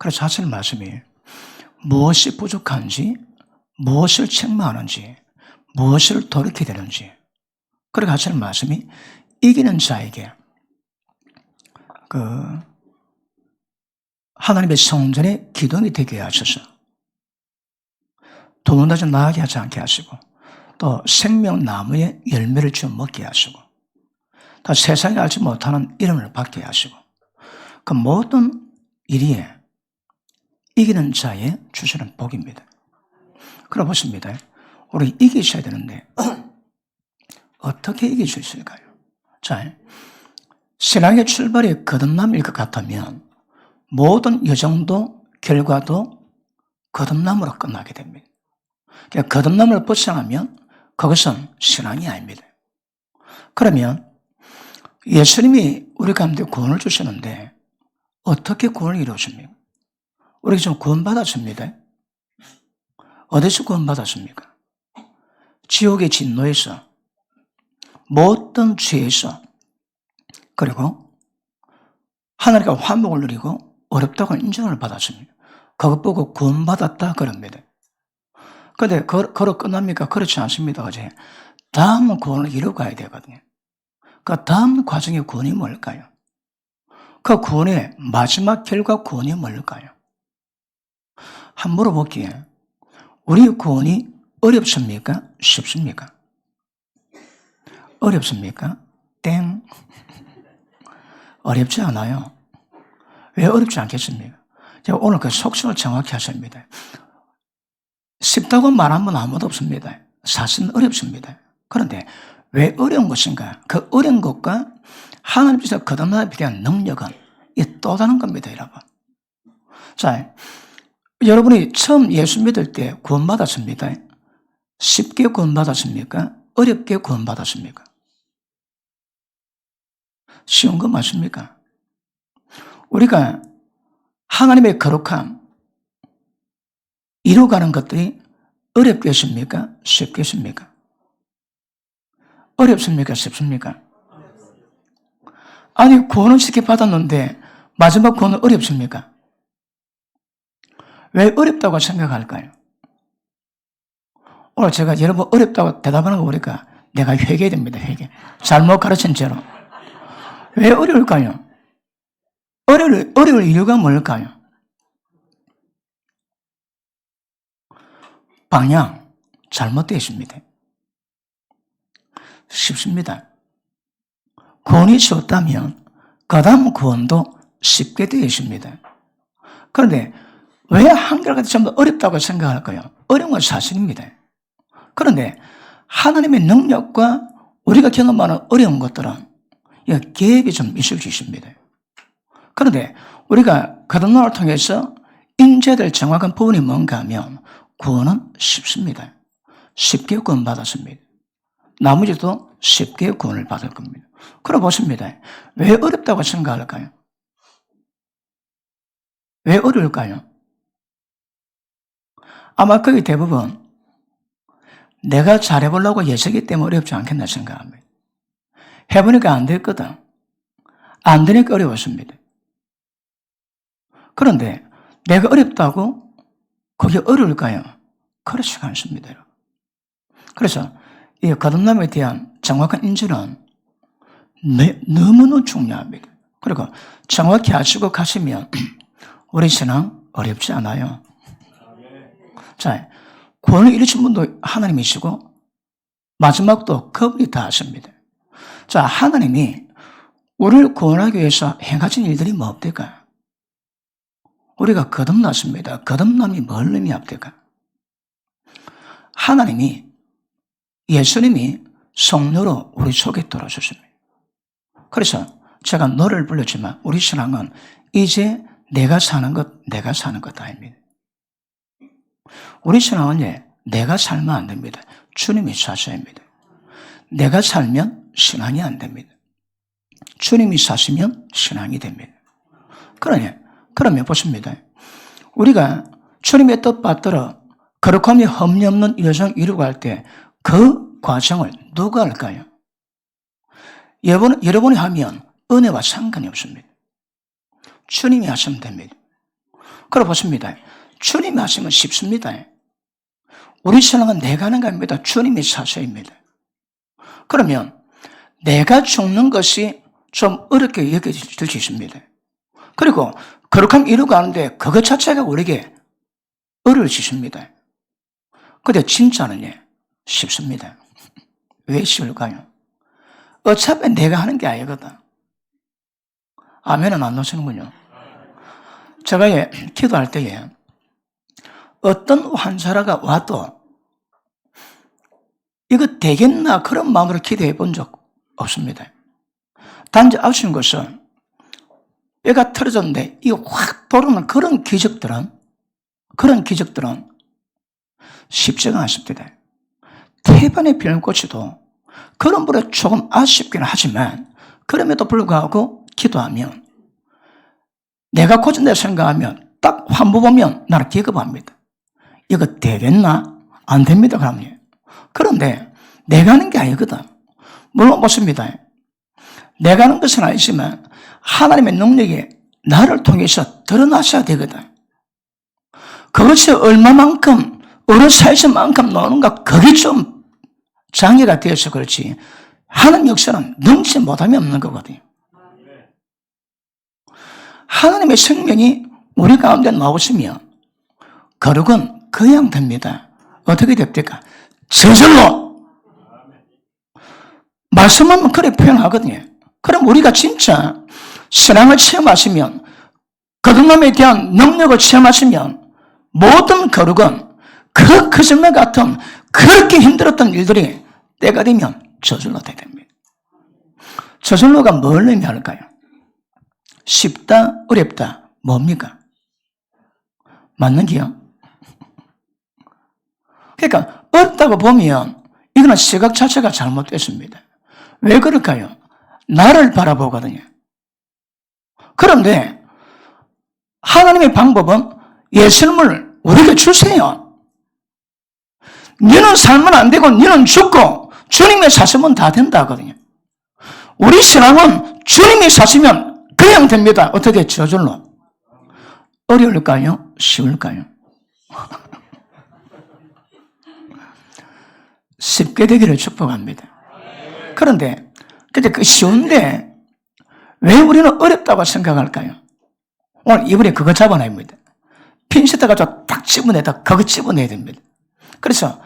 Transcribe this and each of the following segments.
그래서 하시는 말씀이 무엇이 부족한지, 무엇을 책망하는지, 무엇을 돌이켜야 되는지. 그렇게 하시는 말씀이 이기는 자에게 하나님의 성전의 기둥이 되게 하셔서 도망다지 나가게 하지 않게 하시고 또 생명나무의 열매를 좀 먹게 하시고 또 세상이 알지 못하는 이름을 받게 하시고 그 모든 일이 이기는 자에 주시는 복입니다. 그럼 보십니다. 우리 이기셔야 되는데 어떻게 이길 수 있을까요? 자, 신앙의 출발이 거듭남일 것 같으면 모든 여정도 결과도 거듭남으로 끝나게 됩니다. 그러니까 거듭남을 벗어나면 그것은 신앙이 아닙니다. 그러면 예수님이 우리 가운데 구원을 주시는데 어떻게 구원을 이루십니까? 우리가 좀 구원받았습니다. 어디서 구원받았습니까? 지옥의 진노에서, 모든 죄에서, 그리고 하나님과 화목을 누리고 어렵다고 인정을 받았습니다. 그것 보고 구원받았다 그럽니다. 그런데 그로 끝납니까? 그렇지 않습니다. 어제 다음 구원을 이루고 가야 되거든요. 그 다음 과정의 구원이 뭘까요? 그 구원의 마지막 결과 구원이 뭘까요? 한번 물어볼게요. 우리 구원이 어렵습니까? 쉽습니까? 어렵습니까? 땡. 어렵지 않아요. 왜 어렵지 않겠습니까? 제가 오늘 그 속성을 정확히 하십니다. 쉽다고 말하면 아무도 없습니다. 사실은 어렵습니다. 그런데 왜 어려운 것인가? 그 어려운 것과 하나님께서 거듭남에 대한 능력은 또 다른 겁니다, 여러분. 자, 여러분이 처음 예수 믿을 때 구원받았습니까? 쉽게 구원받았습니까? 어렵게 구원받았습니까? 쉬운 거 맞습니까? 우리가 하나님의 거룩함 이루어가는 것들이 어렵겠습니까? 쉽겠습니까? 어렵습니까? 쉽습니까? 아니, 구원은 쉽게 받았는데 마지막 구원은 어렵습니까? 왜 어렵다고 생각할까요? 오늘 제가 여러분 어렵다고 대답하는 거 보니까 내가 회개됩니다, 회개. 잘못 가르친 죄로. 왜 어려울까요? 어려울 이유가 뭘까요? 방향 잘못되어 있습니다. 쉽습니다. 구원이 쉬웠다면 그 다음 구원도 쉽게 되어 있습니다. 그런데 왜 한결같이 전부 어렵다고 생각할까요? 어려운 건 사실입니다. 그런데 하나님의 능력과 우리가 경험하는 어려운 것들은 갭이 좀 있을 수 있습니다. 그런데 우리가 거듭남을 통해서 인지해야 정확한 부분이 뭔가 하면 구원은 쉽습니다. 쉽게 구원받았습니다. 나머지도 쉽게 구원을 받을 겁니다. 그럼 보십니다. 왜 어렵다고 생각할까요? 왜 어려울까요? 아마 거의 대부분 내가 잘해보려고 예서기 때문에 어렵지 않겠나 생각합니다. 해보니까 안 됐거든. 안 되니까 어려웠습니다. 그런데 내가 어렵다고 그게 어려울까요? 그렇지가 않습니다. 그래서 이 거듭남에 대한 정확한 인지는 너무너무 중요합니다. 그리고 정확히 아시고 가시면 우리 신앙 어렵지 않아요. 자, 구원을 이루신 분도 하나님이시고 마지막도 그분이 다 하십니다. 자, 하나님이 우리를 구원하기 위해서 행하신 일들이 뭐 없을까? 우리가 거듭났습니다. 거듭남이 뭘 의미합니까? 하나님이 예수님이 성령으로 우리 속에 들어오셨습니다. 그래서 제가 노래를 불렀지만 우리 신앙은 이제 내가 사는 것 아닙니다. 우리 신앙은 내가 살면 안 됩니다. 주님이 사셔야 합니다. 내가 살면 신앙이 안 됩니다. 주님이 사시면 신앙이 됩니다. 그러면 보십니다. 우리가 주님의 뜻 받들어 거룩함이 흠이 없는 여정 이루고 할 때 그 과정을 누가 할까요? 여러분이 하면 은혜와 상관이 없습니다. 주님이 하시면 됩니다. 그래 보십니다. 주님이 하시면 쉽습니다. 우리 신앙은 내가 하는 게 아닙니다. 주님이 사셔입니다. 그러면 내가 죽는 것이 좀 어렵게 여겨질 수 있습니다. 그리고 거룩함 이루고 하는데 그것 자체가 우리에게 어려워지십니다. 근데 진짜는 쉽습니다. 왜 쉬울까요? 어차피 내가 하는 게 아니거든. 아멘은 안 놓치는군요. 제가 기도할 때에 어떤 환자가 와도 이거 되겠나 그런 마음으로 기도해 본 적 없습니다. 단지 아쉬운 것은 뼈가 틀어졌는데 이거 확 돌아오는 그런 기적들은 쉽지가 않습니다. 태반의 병을 고치도 그런 분에 조금 아쉽긴 하지만 그럼에도 불구하고 기도하면 내가 고친다 생각하면 딱 환부 보면 나를 기겁합니다. 이거 되겠나? 안 됩니다. 그럼요. 그런데 내가 하는 게 아니거든. 물론 못습니다. 내가 하는 것은 아니지만 하나님의 능력이 나를 통해서 드러나셔야 되거든. 그것이 얼마만큼 어느 사이즈만큼 나오는가 그게 좀 장애가 되어서 그렇지 하나님 역사는 능치 못함이 없는 거거든요. 하나님의 생명이 우리 가운데 나오시면 거룩은 그냥 됩니다. 어떻게 됩니까? 저절로. 말씀하면 그렇게 표현하거든요. 그럼 우리가 진짜 신앙을 체험하시면 거듭남에 대한 능력을 체험하시면 모든 거룩은 그 거짓말 같은 그렇게 힘들었던 일들이 때가 되면 저절로 되게 됩니다. 저절로가 뭘 의미할까요? 쉽다, 어렵다, 뭡니까? 맞는 기요? 그러니까 어렵다고 보면 이거는 시각 자체가 잘못됐습니다. 왜 그럴까요? 나를 바라보거든요. 그런데 하나님의 방법은 예수님을 우리에게 주세요. 너는 살면 안 되고 너는 죽고 주님이 사시면 다 된다거든요. 우리 신앙은 주님이 사시면 그냥 됩니다. 어떻게 저절로. 어려울까요? 쉬울까요? 쉽게 되기를 축복합니다. 그런데 그 쉬운데 왜 우리는 어렵다고 생각할까요? 오늘 이번에 그거 잡아냅니다. 핀셋 가지고 딱 집어내다 그거 집어내야 됩니다. 그래서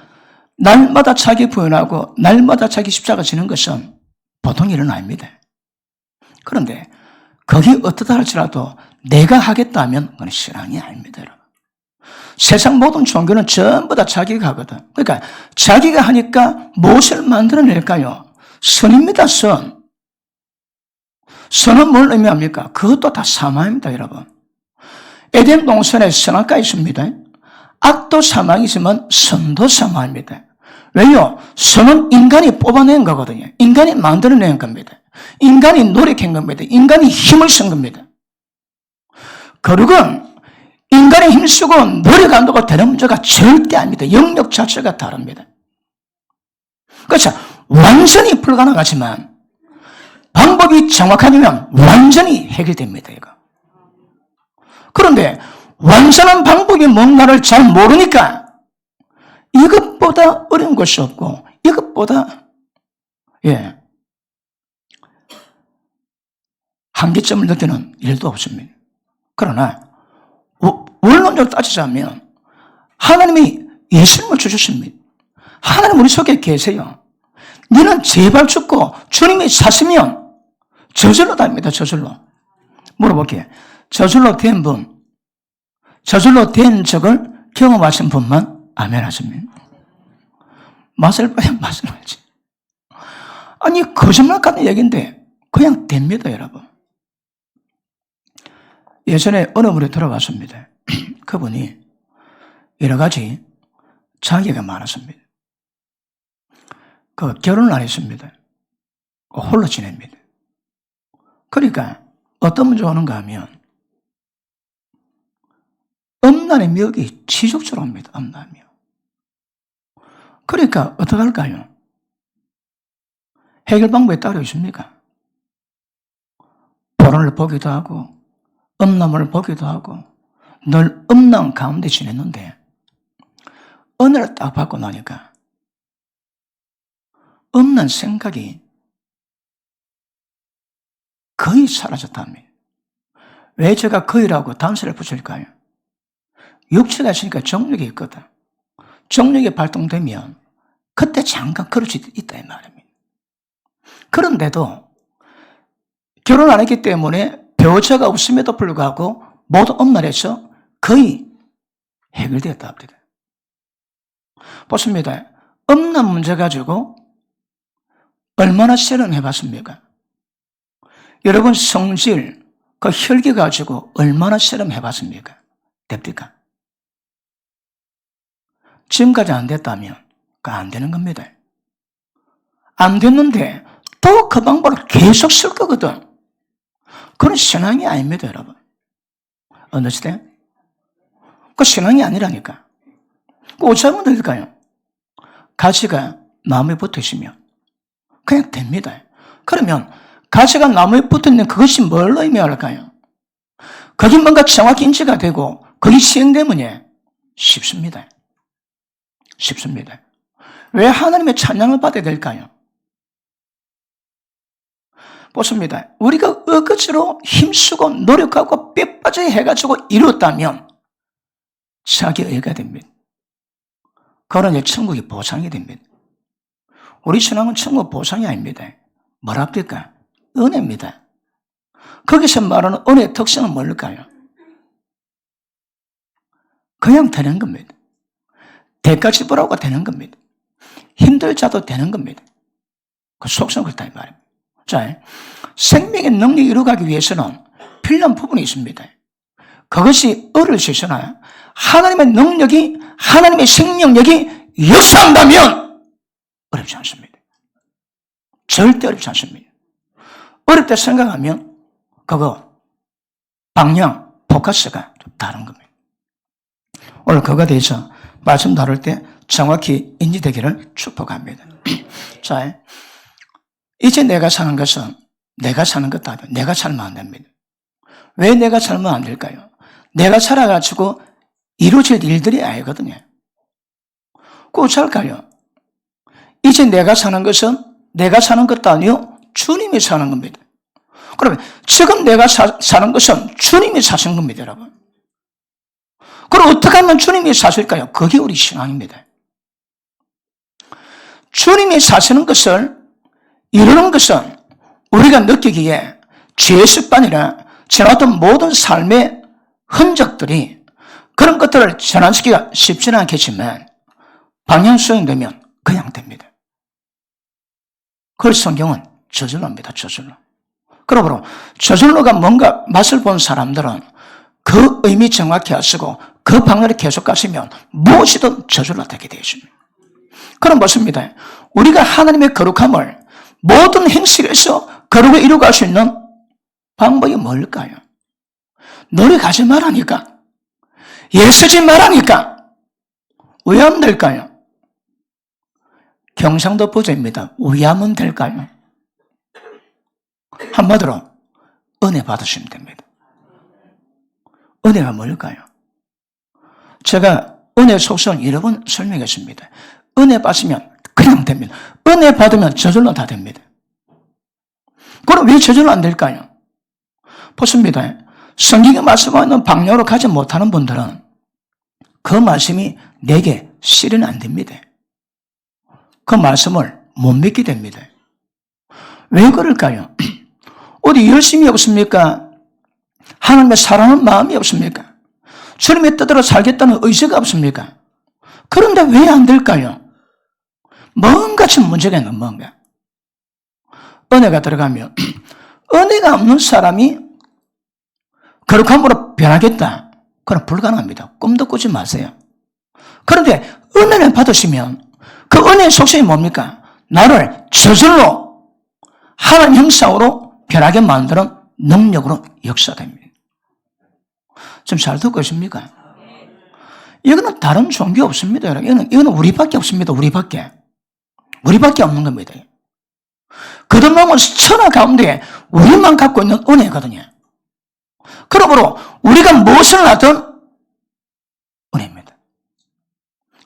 날마다 자기 부인하고 날마다 자기 십자가 지는 것은 보통 일은 아닙니다. 그런데 거기 어떻다 할지라도 내가 하겠다면 그건 신앙이 아닙니다. 여러분. 세상 모든 종교는 전부 다 자기가 하거든. 그러니까 자기가 하니까 무엇을 만들어낼까요? 선입니다. 선. 선은 뭘 의미합니까? 그것도 다 사망입니다. 여러분. 에덴 동산에 선악과 있습니다. 악도 사망이지만 선도 사망입니다. 왜요? 선은 인간이 뽑아낸 거거든요. 인간이 만들어낸 겁니다. 인간이 노력한 겁니다. 인간이 힘을 쓴 겁니다. 거룩은 인간이 힘쓰고 노력한다고 되는 문제가 절대 아닙니다. 영역 자체가 다릅니다. 그렇죠. 완전히 불가능하지만 방법이 정확하면 완전히 해결됩니다. 이거. 그런데 완전한 방법이 뭔가를 잘 모르니까 이것보다 어려운 것이 없고 이것보다 한계점을 느끼는 일도 없습니다. 그러나 원론적으로 따지자면 하나님이 예수님을 주셨습니다. 하나님 우리 속에 계세요. 너는 제발 죽고 주님이 사시면 저절로 답니다. 저절로. 물어볼게요. 저절로 된 분, 저절로 된 적을 경험하신 분만 아멘 하십니다. 맛을 봐야 맛을 알지. 아니 거짓말 같은 얘기인데 그냥 됩니다. 여러분. 예전에 어느 분이 들어갔습니다. 그분이 여러 가지 장애가 많았습니다. 결혼을 안 했습니다. 홀로 지냅니다. 그러니까 어떤 문제가 오는가 하면 음란의 묘기 지속적으로 옵니다. 음란이요. 그러니까 어떻게 할까요? 해결 방법이 따로 있습니까? 포르노를 보기도 하고 음란물을 보기도 하고 늘 음란 가운데 지냈는데 은혜를 딱 받고 나니까 음란 생각이 거의 사라졌답니다. 왜 제가 거의라고 단서를 붙일까요? 육체가 있으니까 정력이 있거든. 정력이 발동되면 그때 잠깐 그럴 수 있다 이 말입니다. 그런데도 결혼 안 했기 때문에 배우자가 없음에도 불구하고 모두 음란해서 거의 해결되었다 합니다. 보십니다. 음란 문제 가지고 얼마나 실험해봤습니까? 여러분 성질, 그 혈기 가지고 얼마나 실험해봤습니까? 됩니까? 지금까지 안 됐다면 안 되는 겁니다. 안 됐는데 또 그 방법을 계속 쓸 거거든. 그건 신앙이 아닙니다, 여러분. 언더스탠? 그 신앙이 아니라니까. 그 어찌하면 될까요? 가지가 나무에 붙어 있으면 그냥 됩니다. 그러면 가지가 나무에 붙어 있는 그것이 뭘 의미할까요? 거기 뭔가 정확히 인지가 되고 거기 시행되면 쉽습니다. 쉽습니다. 왜 하나님의 찬양을 받아야 될까요? 보십니다. 우리가 억지로 힘쓰고 노력하고 뼈빠져 해가지고 이뤘다면 자기 의가 됩니다. 그러나 천국이 보상이 됩니다. 우리 신앙은 천국 보상이 아닙니다. 뭐랍니까? 은혜입니다. 거기서 말하는 은혜의 특성은 뭘까요? 그냥 되는 겁니다. 대가 지불하고 되는 겁니다. 힘들자도 되는 겁니다. 그 속성은 그렇다 이 말입니다. 자, 생명의 능력이 이루어가기 위해서는 필요한 부분이 있습니다. 그것이 어려울 수 있으나 하나님의 능력이, 하나님의 생명력이 역사한다면 어렵지 않습니다. 절대 어렵지 않습니다. 어렵다 생각하면 그거 방향, 포커스가 좀 다른 겁니다. 오늘 그거에 대해서 말씀 나눌 때 정확히 인지되기를 축복합니다. 자, 이제 내가 사는 것은 내가 사는 것도 아니고 내가 살면 안 됩니다. 왜 내가 살면 안 될까요? 내가 살아가지고 이루어질 일들이 아니거든요. 그거 어쩔까요? 이제 내가 사는 것은 내가 사는 것도 아니요 주님이 사는 겁니다. 그러면 지금 내가 사는 것은 주님이 사신 겁니다, 여러분. 그럼 어떻게 하면 주님이 사실까요? 그게 우리 신앙입니다. 주님이 사시는 것을 이루는 것은 우리가 느끼기에 죄의 습관이나 지나왔던 모든 삶의 흔적들이 그런 것들을 전환시키기가 쉽지는 않겠지만 방향 수행되면 그냥 됩니다. 그걸 성경은 저절로 합니다. 저절로. 그러므로 저절로가 뭔가 맛을 본 사람들은 그 의미 정확히 아시고 그 방향을 계속 가시면 무엇이든 저절로 되게 되어 있습니다. 그럼 무엇입니다? 우리가 하나님의 거룩함을 모든 행실에서 거룩을 이루어갈 수 있는 방법이 뭘까요? 노력하지 말라니까. 애쓰지 말라니까. 왜 하면 될까요? 경상도 버전입니다. 왜 하면 될까요? 한마디로 은혜 받으시면 됩니다. 은혜가 뭘까요? 제가 은혜 속성을 여러 번 설명했습니다. 은혜 받으면 그냥 됩니다. 은혜 받으면 저절로 다 됩니다. 그럼 왜 저절로 안 될까요? 보십니다. 성경에 말씀하는 방향으로 가지 못하는 분들은 그 말씀이 내게 실현이 안 됩니다. 그 말씀을 못 믿게 됩니다. 왜 그럴까요? 어디 열심이 없습니까? 하나님의 사랑하는 마음이 없습니까? 주님의 뜻대로 살겠다는 의지가 없습니까? 그런데 왜 안 될까요? 뭔가 좀 문제가 있는 뭔가. 은혜가 들어가면 은혜가 없는 사람이 거룩함으로 변하겠다. 그건 불가능합니다. 꿈도 꾸지 마세요. 그런데 은혜를 받으시면 그 은혜의 속성이 뭡니까? 나를 저절로 하나님 형상으로 변하게 만드는 능력으로 역사됩니다. 지금 잘 듣고 있습니까? 이거는 다른 종교 없습니다. 이거는 우리밖에 없습니다. 우리밖에 없는 겁니다. 거듭남은 천하 가운데 우리만 갖고 있는 은혜거든요. 그러므로 우리가 무엇을 하든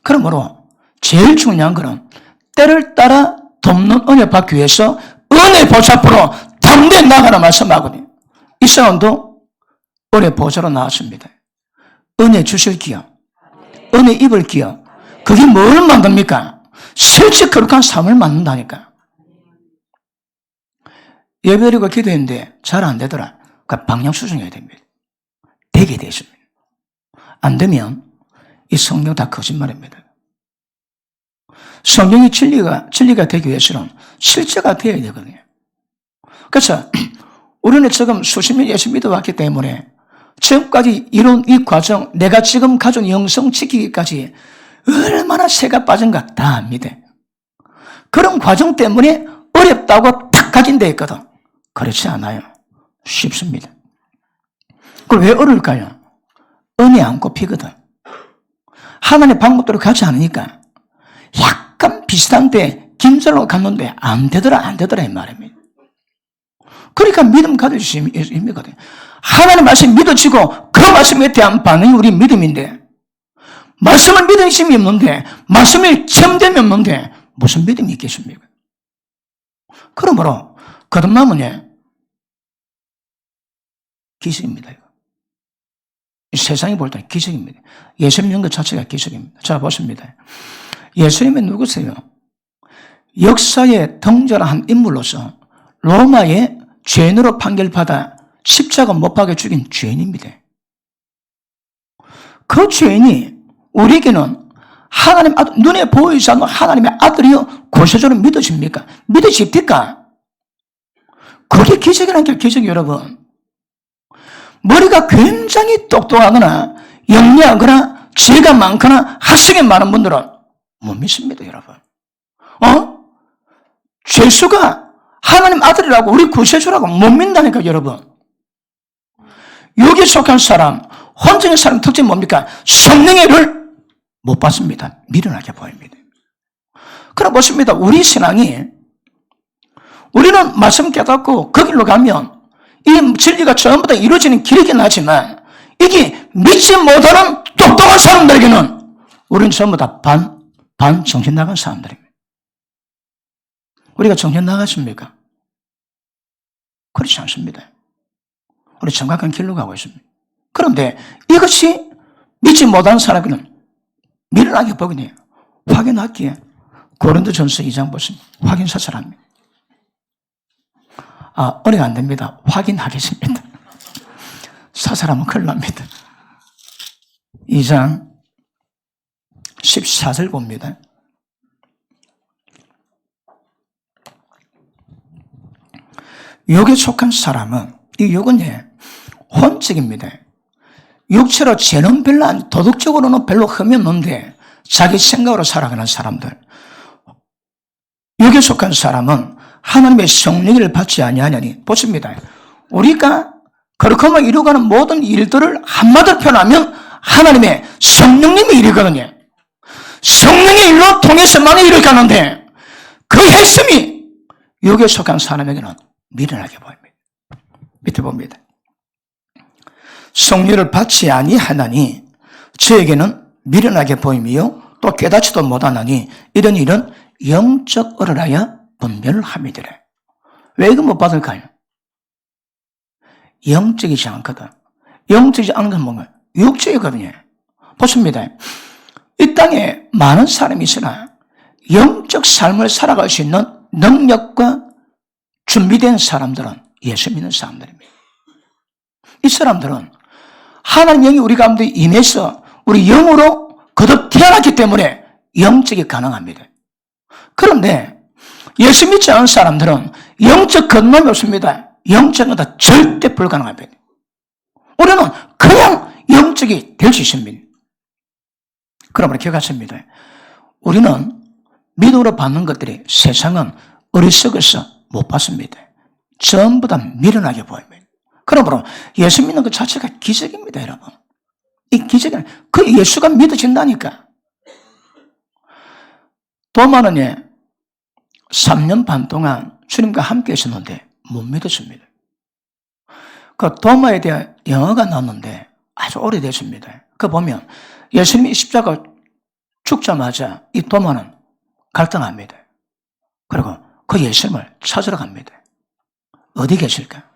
그러므로 제일 중요한 것은 때를 따라 돕는 은혜 받기 위해서 은혜 보좌 앞으로 담대히 나가라 말씀하거든요. 이 사람도 은혜 보좌로 나왔습니다. 은혜 주실 기여, 은혜 입을 기여. 그게 뭘 만듭니까? 실제 거룩한 삶을 만든다니까. 예배드리고 기도했는데 잘 안 되더라. 그러니까 방향 수정해야 됩니다. 되게 되십니다. 안 되면 이 성경 다 거짓말입니다. 성경이 진리가 되기 위해서는 실제가 되어야 되거든요. 그래서 우리는 지금 수십 년 예수 믿어왔기 때문에 지금까지 이룬 이 과정, 내가 지금 가진 영성 지키기까지 얼마나 새가 빠진가 다 압니다. 그런 과정 때문에 어렵다고 탁 각인되어 있거든. 그렇지 않아요. 쉽습니다. 그걸 왜 어려울까요? 은혜 안 꼽히거든. 하나님의 방법대로 가지 않으니까 약간 비슷한데 김절로 갔는데 안 되더라 이 말입니다. 그러니까 믿음 가져주시면 힘이거든요. 하나님 말씀 믿어지고 그 말씀에 대한 반응이 우리 믿음인데, 말씀을 믿으심이 없는데, 말씀이 체험됨이 없는데 무슨 믿음이 있겠습니까? 그러므로 거듭남은 기적입니다. 세상이 볼 때는 기적입니다. 예수 믿는 것 자체가 기적입니다. 자, 보십니다. 예수님은 누구세요? 역사에 등장한 인물로서 로마의 죄인으로 판결받아 십자가 못 박아 죽인 죄인입니다. 그 죄인이 우리에게는 하나님 아들, 눈에 보이지 않는 하나님의 아들이요 구세주로 믿어집니까? 믿어집니까? 그게 기적이라는 게 기적이에요, 여러분. 머리가 굉장히 똑똑하거나 영리하거나 지혜가 많거나 학식이 많은 분들은 못 믿습니다, 여러분. 죄수가 하나님 아들이라고 우리 구세주라고 못 믿는다니까, 여러분. 여기에 속한 사람, 혼적인 사람 특징이 뭡니까? 성령의 일을 못 받습니다. 미련하게 보입니다. 그럼 보십니다. 우리 신앙이, 우리는 말씀 깨닫고 그 길로 가면 이 진리가 전부 다 이루어지는 길이긴 하지만 이게 믿지 못하는 똑똑한 사람들에게는 우리는 전부 다 반 정신 나간 사람들입니다. 우리가 정신 나갔습니까? 그렇지 않습니다. 우리 정확한 길로 가고 있습니다. 그런데 이것이 믿지 못하는 사람에게는 미련하게 보거든요. 확인하기에 고린도전서 2장 보시면 확인 사살합니다. 은혜가 안 됩니다. 확인하겠습니다. 사살하면 큰일 납니다. 2장 14절 봅니다. 육에 속한 사람은, 이 육은 혼적입니다. 육체로 죄는 별로 도덕적으로는 별로 흠이 없는데 자기 생각으로 살아가는 사람들. 육에 속한 사람은 하나님의 성령을 받지 아니하냐니. 보십니다. 우리가 거룩함을 이루어가는 모든 일들을 한마디로 표현하면 하나님의 성령님의 일이거든요. 성령의 일로 통해서만 일을 가는데 그 핵심이 육에 속한 사람에게는 미련하게 보입니다. 밑에 봅니다. 성령을 받지 아니하나니 저에게는 미련하게 보임이요 또 깨닫지도 못하나니 이런 일은 영적 어른하여 분별을 함이더라. 왜 이거 못 받을까요? 영적이지 않거든. 영적이지 않은 건 뭔가요? 육적이거든요. 보십니다. 이 땅에 많은 사람이 있으나 영적 삶을 살아갈 수 있는 능력과 준비된 사람들은 예수 믿는 사람들입니다. 이 사람들은 하나님 영이 우리 가운데 임해서 우리 영으로 거듭 태어났기 때문에 영적이 가능합니다. 그런데 예수 믿지 않은 사람들은 영적 건너이 없습니다. 영적은 다 절대 불가능합니다. 우리는 그냥 영적이 될 수 있습니다. 그러므로 기억하십니다. 우리는 믿음으로 받는 것들이 세상은 어리석어서 못 받습니다. 전부 다 미련하게 보입니다. 그러므로 예수 믿는 것 자체가 기적입니다, 여러분. 이 기적은 그 예수가 믿어진다니까. 도마는 3년 반 동안 주님과 함께 있었는데 못 믿었습니다. 그 도마에 대한 영어가 나왔는데 아주 오래됐습니다. 그 보면 예수님이 십자가 죽자마자 이 도마는 갈등합니다. 그리고 그 예수님을 찾으러 갑니다. 어디 계실까?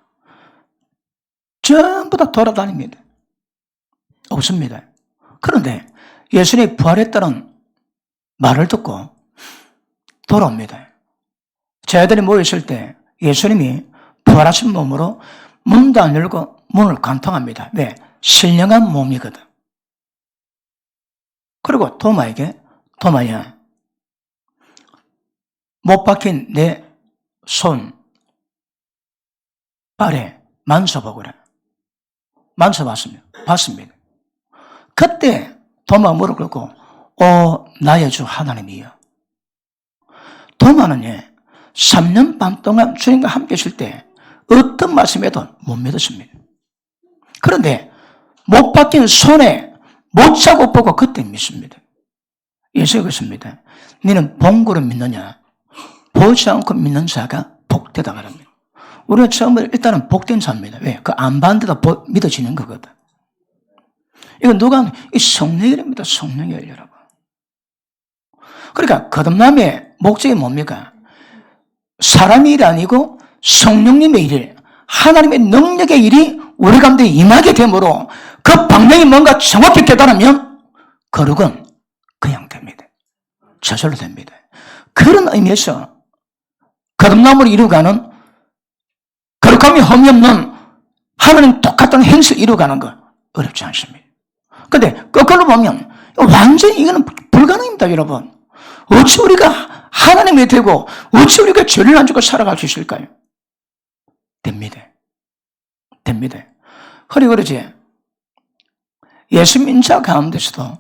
전부 다 돌아다닙니다. 없습니다. 그런데 예수님이 부활했다는 말을 듣고 돌아옵니다. 제자들이 모였을 때 예수님이 부활하신 몸으로 문도 안 열고 문을 관통합니다. 왜? 신령한 몸이거든. 그리고 도마에게, 도마야, 못 박힌 내 손, 발에 만져보거라. 만져봤습니다. 봤습니다. 그때 도마가 무릎 꿇고 오 나의 주 하나님이여. 도마는 3년 반 동안 주님과 함께 있을 때 어떤 말씀에도 못 믿었습니다. 그런데 못 박힌 손에 못 자고 보고 그때 믿습니다. 예수가 그렇습니다. 너는 본거로 믿느냐? 보지 않고 믿는 자가 복되다 말합니다. 우리가 처음에 일단은 복된 자입니다. 왜? 그 안 봤는데도 믿어지는 거거든. 이건 누가, 이 성령의 일입니다. 성령의 일, 여러분. 그러니까 거듭남의 목적이 뭡니까? 사람의 일이 아니고 성령님의 일, 하나님의 능력의 일이 우리 가운데 임하게 되므로 그 방향이 뭔가 정확히 깨달으면 거룩은 그냥 됩니다. 저절로 됩니다. 그런 의미에서 거듭남을 이루어가는 거룩함이 흠이 없는 하나님 똑같은 행실을 이루어가는 거 어렵지 않습니다. 그런데 거꾸로 보면 완전히 이거는 불가능입니다, 여러분. 어찌 우리가 하나님이 되고 어찌 우리가 죄를 안 지고 살아갈 수 있을까요? 됩니다. 됩니다. 허리 그러지. 예수 믿는 자 가운데서도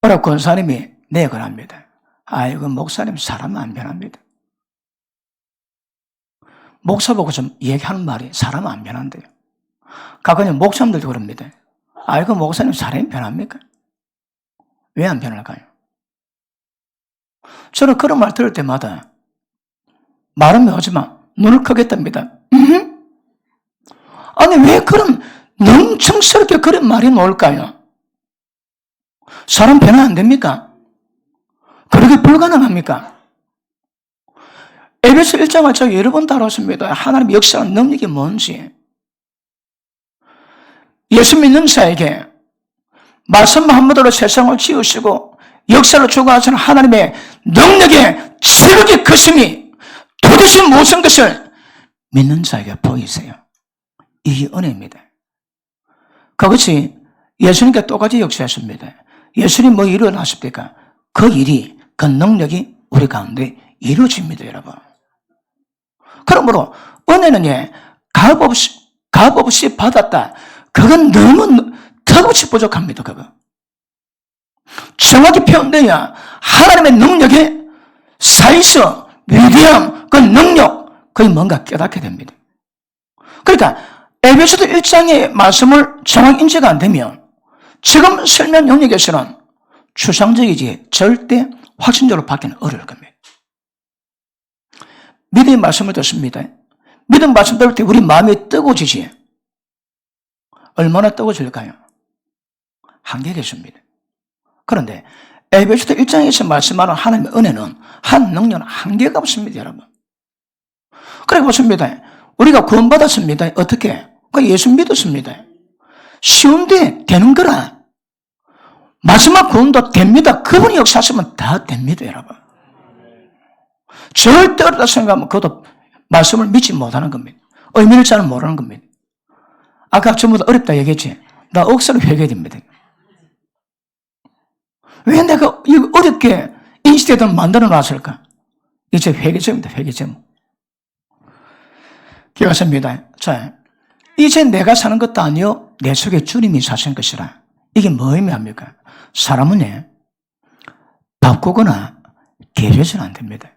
어라 권사님이 내걸합니다. 아이고 목사님 사람 안 변합니다. 목사 보고 좀 얘기하는 말이 사람 안 변한대요. 가끔은 목사님들도 그럽니다. 아이고 목사님 사람이 변합니까? 왜 안 변할까요? 저는 그런 말 들을 때마다 말은 하지만 눈을 크게 뜹니다. 아니 왜 그런 능청스럽게 그런 말이 나올까요? 사람 변화 안 됩니까? 그렇게 불가능합니까? 에베소 1장을 제가 여러 번 다뤘습니다. 하나님의 역사하는 능력이 뭔지. 예수 믿는 자에게 말씀 한마디로 세상을 지으시고 역사를 주관하시는 하나님의 능력의 체력이 크심이 도대체 무슨 것을 믿는 자에게 보이세요. 이게 은혜입니다. 그것이 예수님과 똑같이 역사했습니다. 예수님 뭐 일어나십니까? 그 일이, 그 능력이 우리 가운데 이루어집니다, 여러분. 그러므로 은혜는 값 없이 받았다. 그건 너무 턱없이 부족합니다, 그거. 정확히 표현돼야 하나님의 능력에 사이서 위대함, 그 능력, 그게 뭔가 깨닫게 됩니다. 그러니까 에베소서 1장의 말씀을 정확히 인지가 안 되면 지금 설명 영역에서는 추상적이지 절대 확신적으로 받기는 어려울 겁니다. 믿음의 말씀을 듣습니다. 믿음 말씀 들을 때 우리 마음이 뜨거워지지. 얼마나 뜨거워질까요? 한계가 있습니다. 그런데 에베소서 1장에서 말씀하는 하나님의 은혜는 한 능력은 한계가 없습니다, 여러분. 그래 보십니다. 우리가 구원받았습니다. 어떻게? 그 예수 믿었습니다. 쉬운데 되는 거라. 마지막 구원도 됩니다. 그분이 역사하시면 다 됩니다, 여러분. 절대 어렵다 생각하면 그것도 말씀을 믿지 못하는 겁니다. 의미를 잘 모르는 겁니다. 아까 전부 다 어렵다 얘기했지. 나 억수로 회개됩니다. 왜 내가 이거 어렵게 이 시대를 만들어 놨을까? 이제 회개점입니다, 회개점. 기억하십니다. 자, 이제 내가 사는 것도 아니요, 내 속에 주님이 사신 것이라. 이게 뭐 의미합니까? 사람은 바꾸거나 개조해서는 안 됩니다.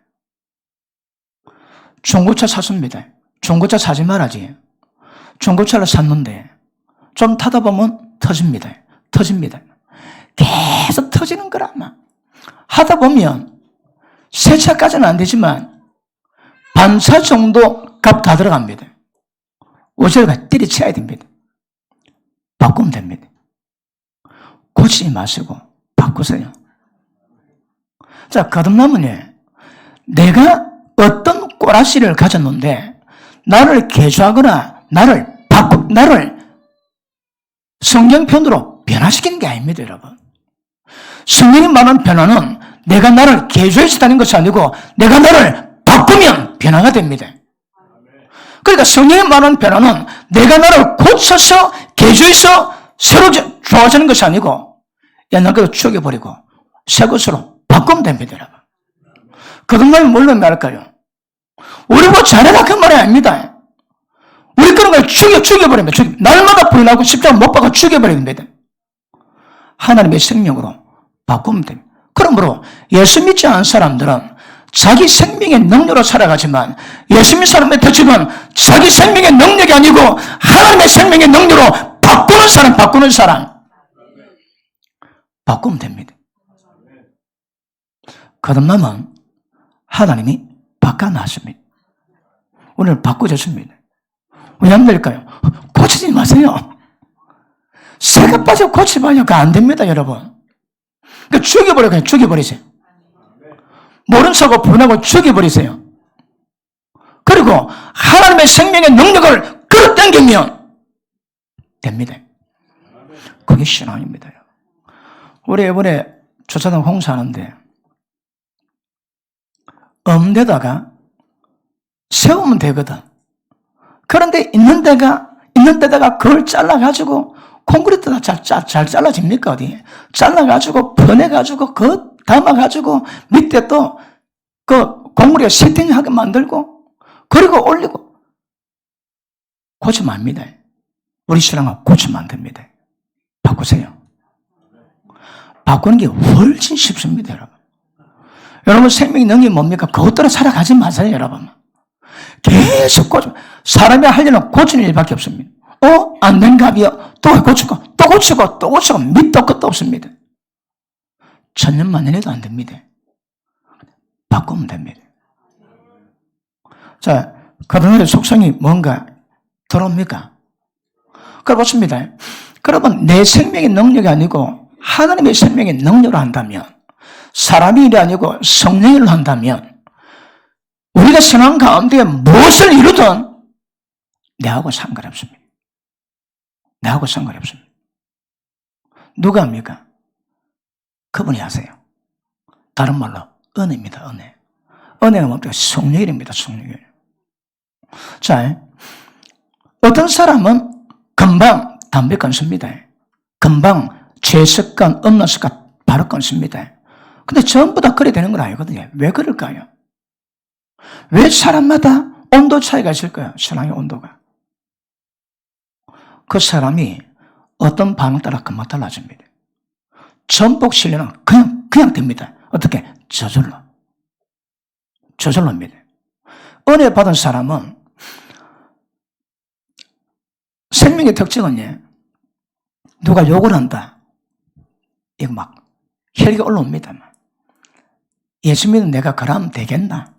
중고차 샀습니다. 중고차 사지 말아지. 중고차를 샀는데 좀 타다 보면 터집니다. 계속 터지는 거라. 하다 보면 새 차까지는 안 되지만 반차 정도 값 다 들어갑니다. 오저리가 때리쳐야 됩니다. 바꾸면 됩니다. 고치지 마시고 바꾸세요. 자, 거듭남은요, 내가 어떤 꼬라시를 가졌는데 나를 개조하거나 나를 성경편으로 변화시키는 게 아닙니다, 여러분. 성경이 말하는 변화는 내가 나를 개조해서 다는 것이 아니고 내가 나를 바꾸면 변화가 됩니다. 그러니까 성경이 말하는 변화는 내가 나를 고쳐서 개조해서 새로 좋아지는 것이 아니고 옛날 것을 죽여버리고 새 것으로 바꾸면 됩니다, 여러분. 거듭남이 뭘로 말할까요? 우리 뭐 잘해라 그 말이 아닙니다. 우리 그런 걸 죽여버립니다. 날마다 부인하고 십자가 못 박아 죽여버립니다. 하나님의 생명으로 바꾸면 됩니다. 그러므로 예수 믿지 않은 사람들은 자기 생명의 능력으로 살아가지만 예수 믿는 사람의 특징은 자기 생명의 능력이 아니고 하나님의 생명의 능력으로 바꾸는 사람 바꾸면 됩니다. 거듭남은 하나님이 바꿔놨습니다. 오늘 바꿔줬습니다. 왜 안 될까요? 고치지 마세요. 새가 빠져 고치봐요. 그거 안 됩니다, 여러분. 그러니까 죽여버려요. 죽여버리세요. 모른 척하고 분하고 죽여버리세요. 그리고 하나님의 생명의 능력을 끌어당기면 됩니다. 그게 신앙입니다. 우리 이번에 주차장 홍수하는데 없는 데다가 세우면 되거든. 그런데 있는 데다가 그걸 잘라가지고 콘크리트가 잘 잘라집니까, 어디? 잘라가지고, 퍼내가지고, 그 담아가지고, 밑에 또, 공구리에 세팅하게 만들고, 그리고 올리고, 고치면 안 됩니다. 우리 신앙은 고치면 안 됩니다. 바꾸세요. 바꾸는 게 훨씬 쉽습니다, 여러분. 여러분, 생명의 능력이 뭡니까? 그것대로 살아가지 마세요, 여러분. 계속 사람이 할 일은 고치는 일밖에 없습니다. 안 된 갑이요. 또 고치고, 또 고치고, 또 고치고, 밑도 끝도 없습니다. 천년만년에도 안 됩니다. 바꾸면 됩니다. 자, 거듭남의 속성이 뭔가 들어옵니까? 그렇습니다. 그러면 내 생명의 능력이 아니고 하나님의 생명의 능력으로 한다면, 사람의 일이 아니고 성령의 일로 한다면, 우리가 신앙 가운데 무엇을 이루든 내하고 상관없습니다. 내하고 상관없습니다. 누가 합니까? 그분이 하세요. 다른 말로 은혜입니다. 은혜. 은혜가 뭡니까? 성령일입니다. 성령일. 자, 어떤 사람은 금방 담배 끊습니다. 금방 죄습관, 없는 습관 바로 끊습니다. 근데 전부 다 그래 되는 건 아니거든요. 왜 그럴까요? 왜 사람마다 온도 차이가 있을까요? 신앙의 온도가. 그 사람이 어떤 반응 따라 금방 달라집니다. 전복 신뢰는 그냥 됩니다. 어떻게? 저절로. 저절로입니다. 은혜 받은 사람은 생명의 특징은 누가 욕을 한다. 이거 막 혈기가 올라옵니다. 예수 믿는 내가 그러면 되겠나?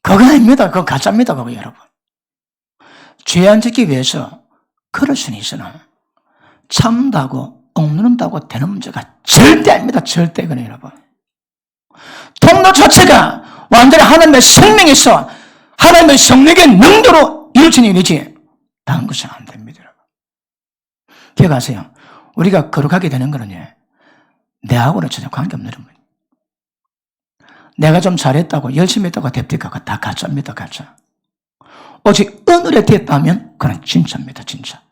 그거 아닙니다. 그거 가짜입니다. 그거 여러분. 죄 안 짓기 위해서 그럴 수는 있으나 참다고 억누른다고 되는 문제가 절대 아닙니다. 절대 그래요, 여러분. 통로 자체가 완전히 하나님의 생명에서 하나님의 성령의 능력으로 이루어진 일이지 다른 것은 안 됩니다, 여러분. 기억하세요. 우리가 거룩하게 되는 거는요, 내하고는 전혀 관계없는 겁니다. 내가 좀 잘했다고 열심히 했다고 됩니까? 그거 다 가짜입니다. 가짜. 오직 은혜에 됐다면 그건 진짜입니다. 진짜.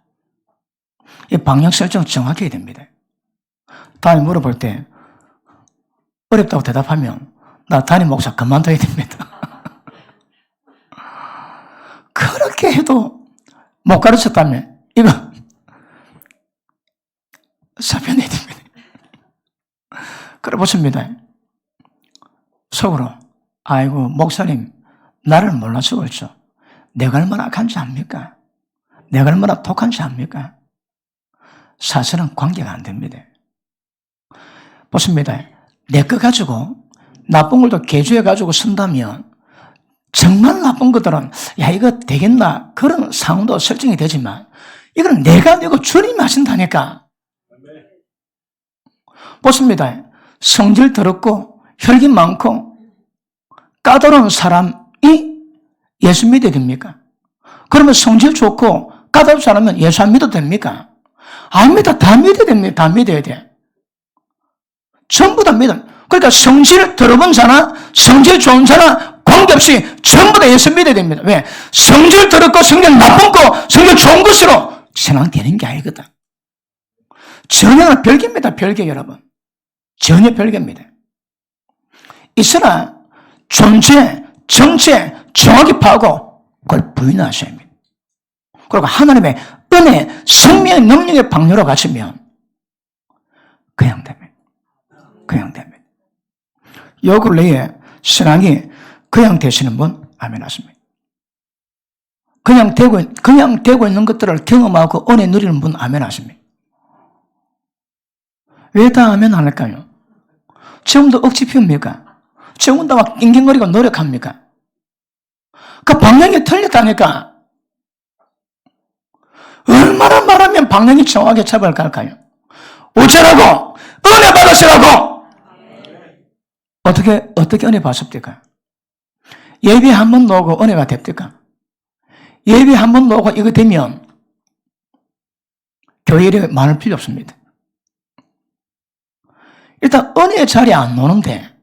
이 방향 설정 정확히 해야 됩니다. 다음에 물어볼 때 어렵다고 대답하면 나 담임 목사 그만둬야 됩니다. 그렇게 해도 못 가르쳤다면 이거 사표내야 됩니다. 그래 보십니다. 속으로 아이고 목사님 나를 몰라서 그렇죠. 내가 얼마나 악한지 압니까? 내가 얼마나 독한지 압니까? 사실은 관계가 안 됩니다. 보십니다. 내 거 가지고 나쁜 걸도 개조해가지고 쓴다면 정말 나쁜 것들은 야 이거 되겠나 그런 상황도 설정이 되지만 이건 내가 아니고 주님이 하신다니까. 보십니다. 성질 더럽고 혈기 많고 까다로운 사람이 예수 믿어야 됩니까? 그러면 성질 좋고 까다로운 사람은 예수 안 믿어도 됩니까? 아닙니다. 다 믿어야 됩니다. 다 믿어야 돼. 전부 다 믿어. 그러니까 성질 더러운 자나 성질 좋은 자나 관계없이 전부 다 예수 믿어야 됩니다. 왜? 성질 더럽고 성질 나쁜 거, 성질 좋은 것으로 신앙 되는 게 아니거든. 전혀 별개입니다. 별개 여러분. 전혀 별개입니다. 있으나 존재, 정체 정확히 파고 그걸 부인하셔야 합니다. 그리고 하나님의 은혜, 생명의 능력의 방류로 가시면 그냥 됩니다. 그냥 됩니다. 요 근래에 신앙이 그냥 되시는 분 아멘 하십니다. 그냥 되고 있는 것들을 경험하고 은혜 누리는 분 아멘 하십니다. 왜 다 아멘 안 할까요? 지금도 억지 피웁니까? 지금도 막 낑낑거리고 노력합니까? 그 방향이 틀렸다니까. 얼마나 말하면 방향이 정확하게 잡아갈까요? 어쩌라고? 은혜 받으시라고! 어떻게 은혜 받습니까? 예배 한 번 놓고 은혜가 됩니까? 예배 한 번 놓고 이거 되면 교회 일이 많을 필요 없습니다. 일단 은혜의 자리에 안 노는데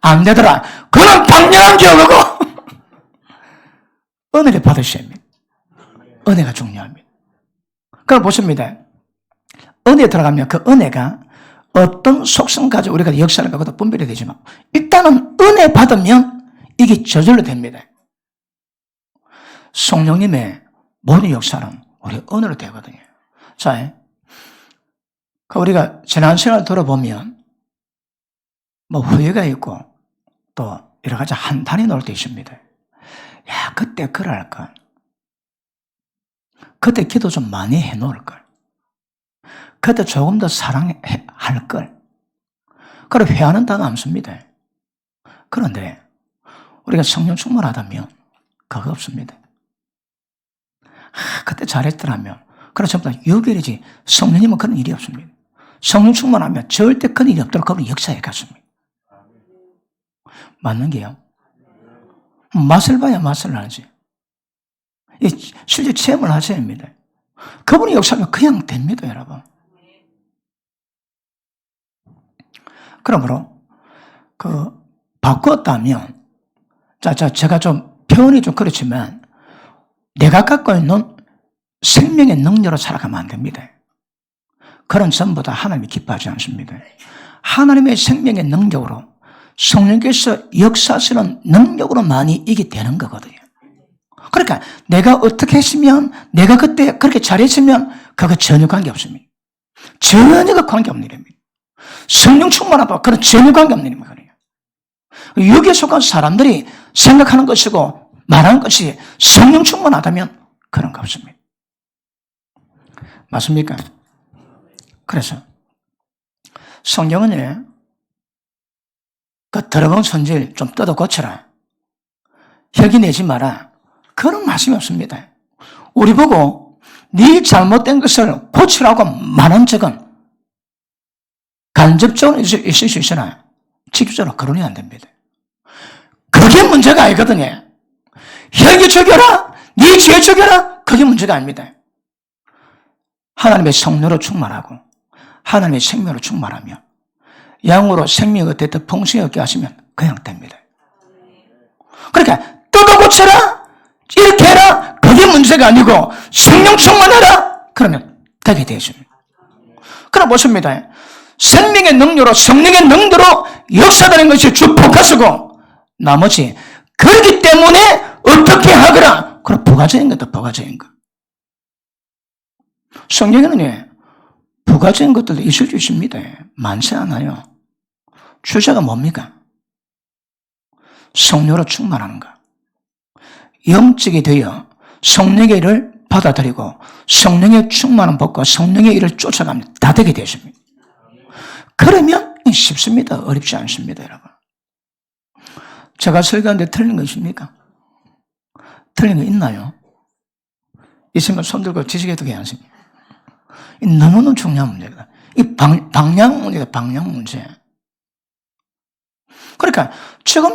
안 되더라. 그건 당연한 줄 알고 은혜를 받으셔야 합니다. 은혜가 중요합니다. 그럼 보십니다. 은혜에 들어가면 그 은혜가 어떤 속성 가지고 우리가 역사를 갖고도 분별이 되지만 일단은 은혜 받으면 이게 저절로 됩니다. 성령님의 모든 역사는 우리 은혜로 되거든요. 자, 우리가 지난 시간을 들어보면 뭐 후회가 있고 또 여러 가지 한탄이 나올 때 있습니다. 야, 그때 그럴 걸. 그때 기도 좀 많이 해놓을 걸. 그때 조금 더 사랑할 걸. 그래 회하는 단어 없습니다. 그런데 우리가 성령 충만하다면 그거 없습니다. 그때 잘했더라면 그래 전부 다 유별이지 성령님은 그런 일이 없습니다. 성령 충만하면 절대 그런 일이 없도록 그분 역사에 갔습니다. 맞는 게요. 맛을 봐야 맛을 알지. 실제 체험을 하셔야 합니다. 그분의 역사가 그냥 됩니다, 여러분. 그러므로 바꿨다면 제가 좀 표현이 좀 그렇지만 내가 갖고 있는 생명의 능력으로 살아가면 안 됩니다. 그런 전부 다 하나님이 기뻐하지 않습니다. 하나님의 생명의 능력으로 성령께서 역사하시는 능력으로 많이 이게 되는 거거든요. 그러니까 내가 어떻게 했으면 내가 그때 그렇게 잘했으면 그거 전혀 관계없습니다. 전혀 관계없는 일입니다. 성령 충만하고 그런 전혀 관계없는 일입니다. 여기에 속한 사람들이 생각하는 것이고 말하는 것이 성령 충만하다면 그런 거 없습니다. 맞습니까? 그래서 성경은 그 더러운 손질 좀 뜯어 고쳐라. 혁이 내지 마라. 그런 말씀이 없습니다. 우리 보고 네 잘못된 것을 고치라고 말한 적은 간접적으로 있을 수 있으나 직접적으로 거론이 안 됩니다. 그게 문제가 아니거든요. 혁이 죽여라. 네 죄 죽여라. 그게 문제가 아닙니다. 하나님의 성령으로 충만하고 하나님의 생명으로 충만하며 양으로 생명이 어땠든 풍성히 얻게 하시면 그냥 됩니다. 그러니까 뜯어 고쳐라. 이렇게 해라. 그게 문제가 아니고 성령 충만해라. 그러면 되게 되십니다. 그럼 보십니다. 생명의 능력으로 성령의 능력으로 역사되는 것이 주 포커스고 나머지 그렇기 때문에 어떻게 하거라. 그럼 부가적인 것도 부가적인 것. 성경에는 부가적인 것들도 있을 수 있습니다. 많지 않아요. 주제가 뭡니까? 성령으로 충만하는 것. 영적이 되어 성령의 일을 받아들이고 성령의 충만한 법과 성령의 일을 쫓아가면 다 되게 되십니다. 그러면 쉽습니다. 어렵지 않습니다, 여러분. 제가 설교하는데 틀린 거 있습니까? 틀린 거 있나요? 있으면 손들고 지지개도 괜찮습니다. 너무너무 중요한 문제거든. 이 방향 문제다, 방향 문제. 그러니까 지금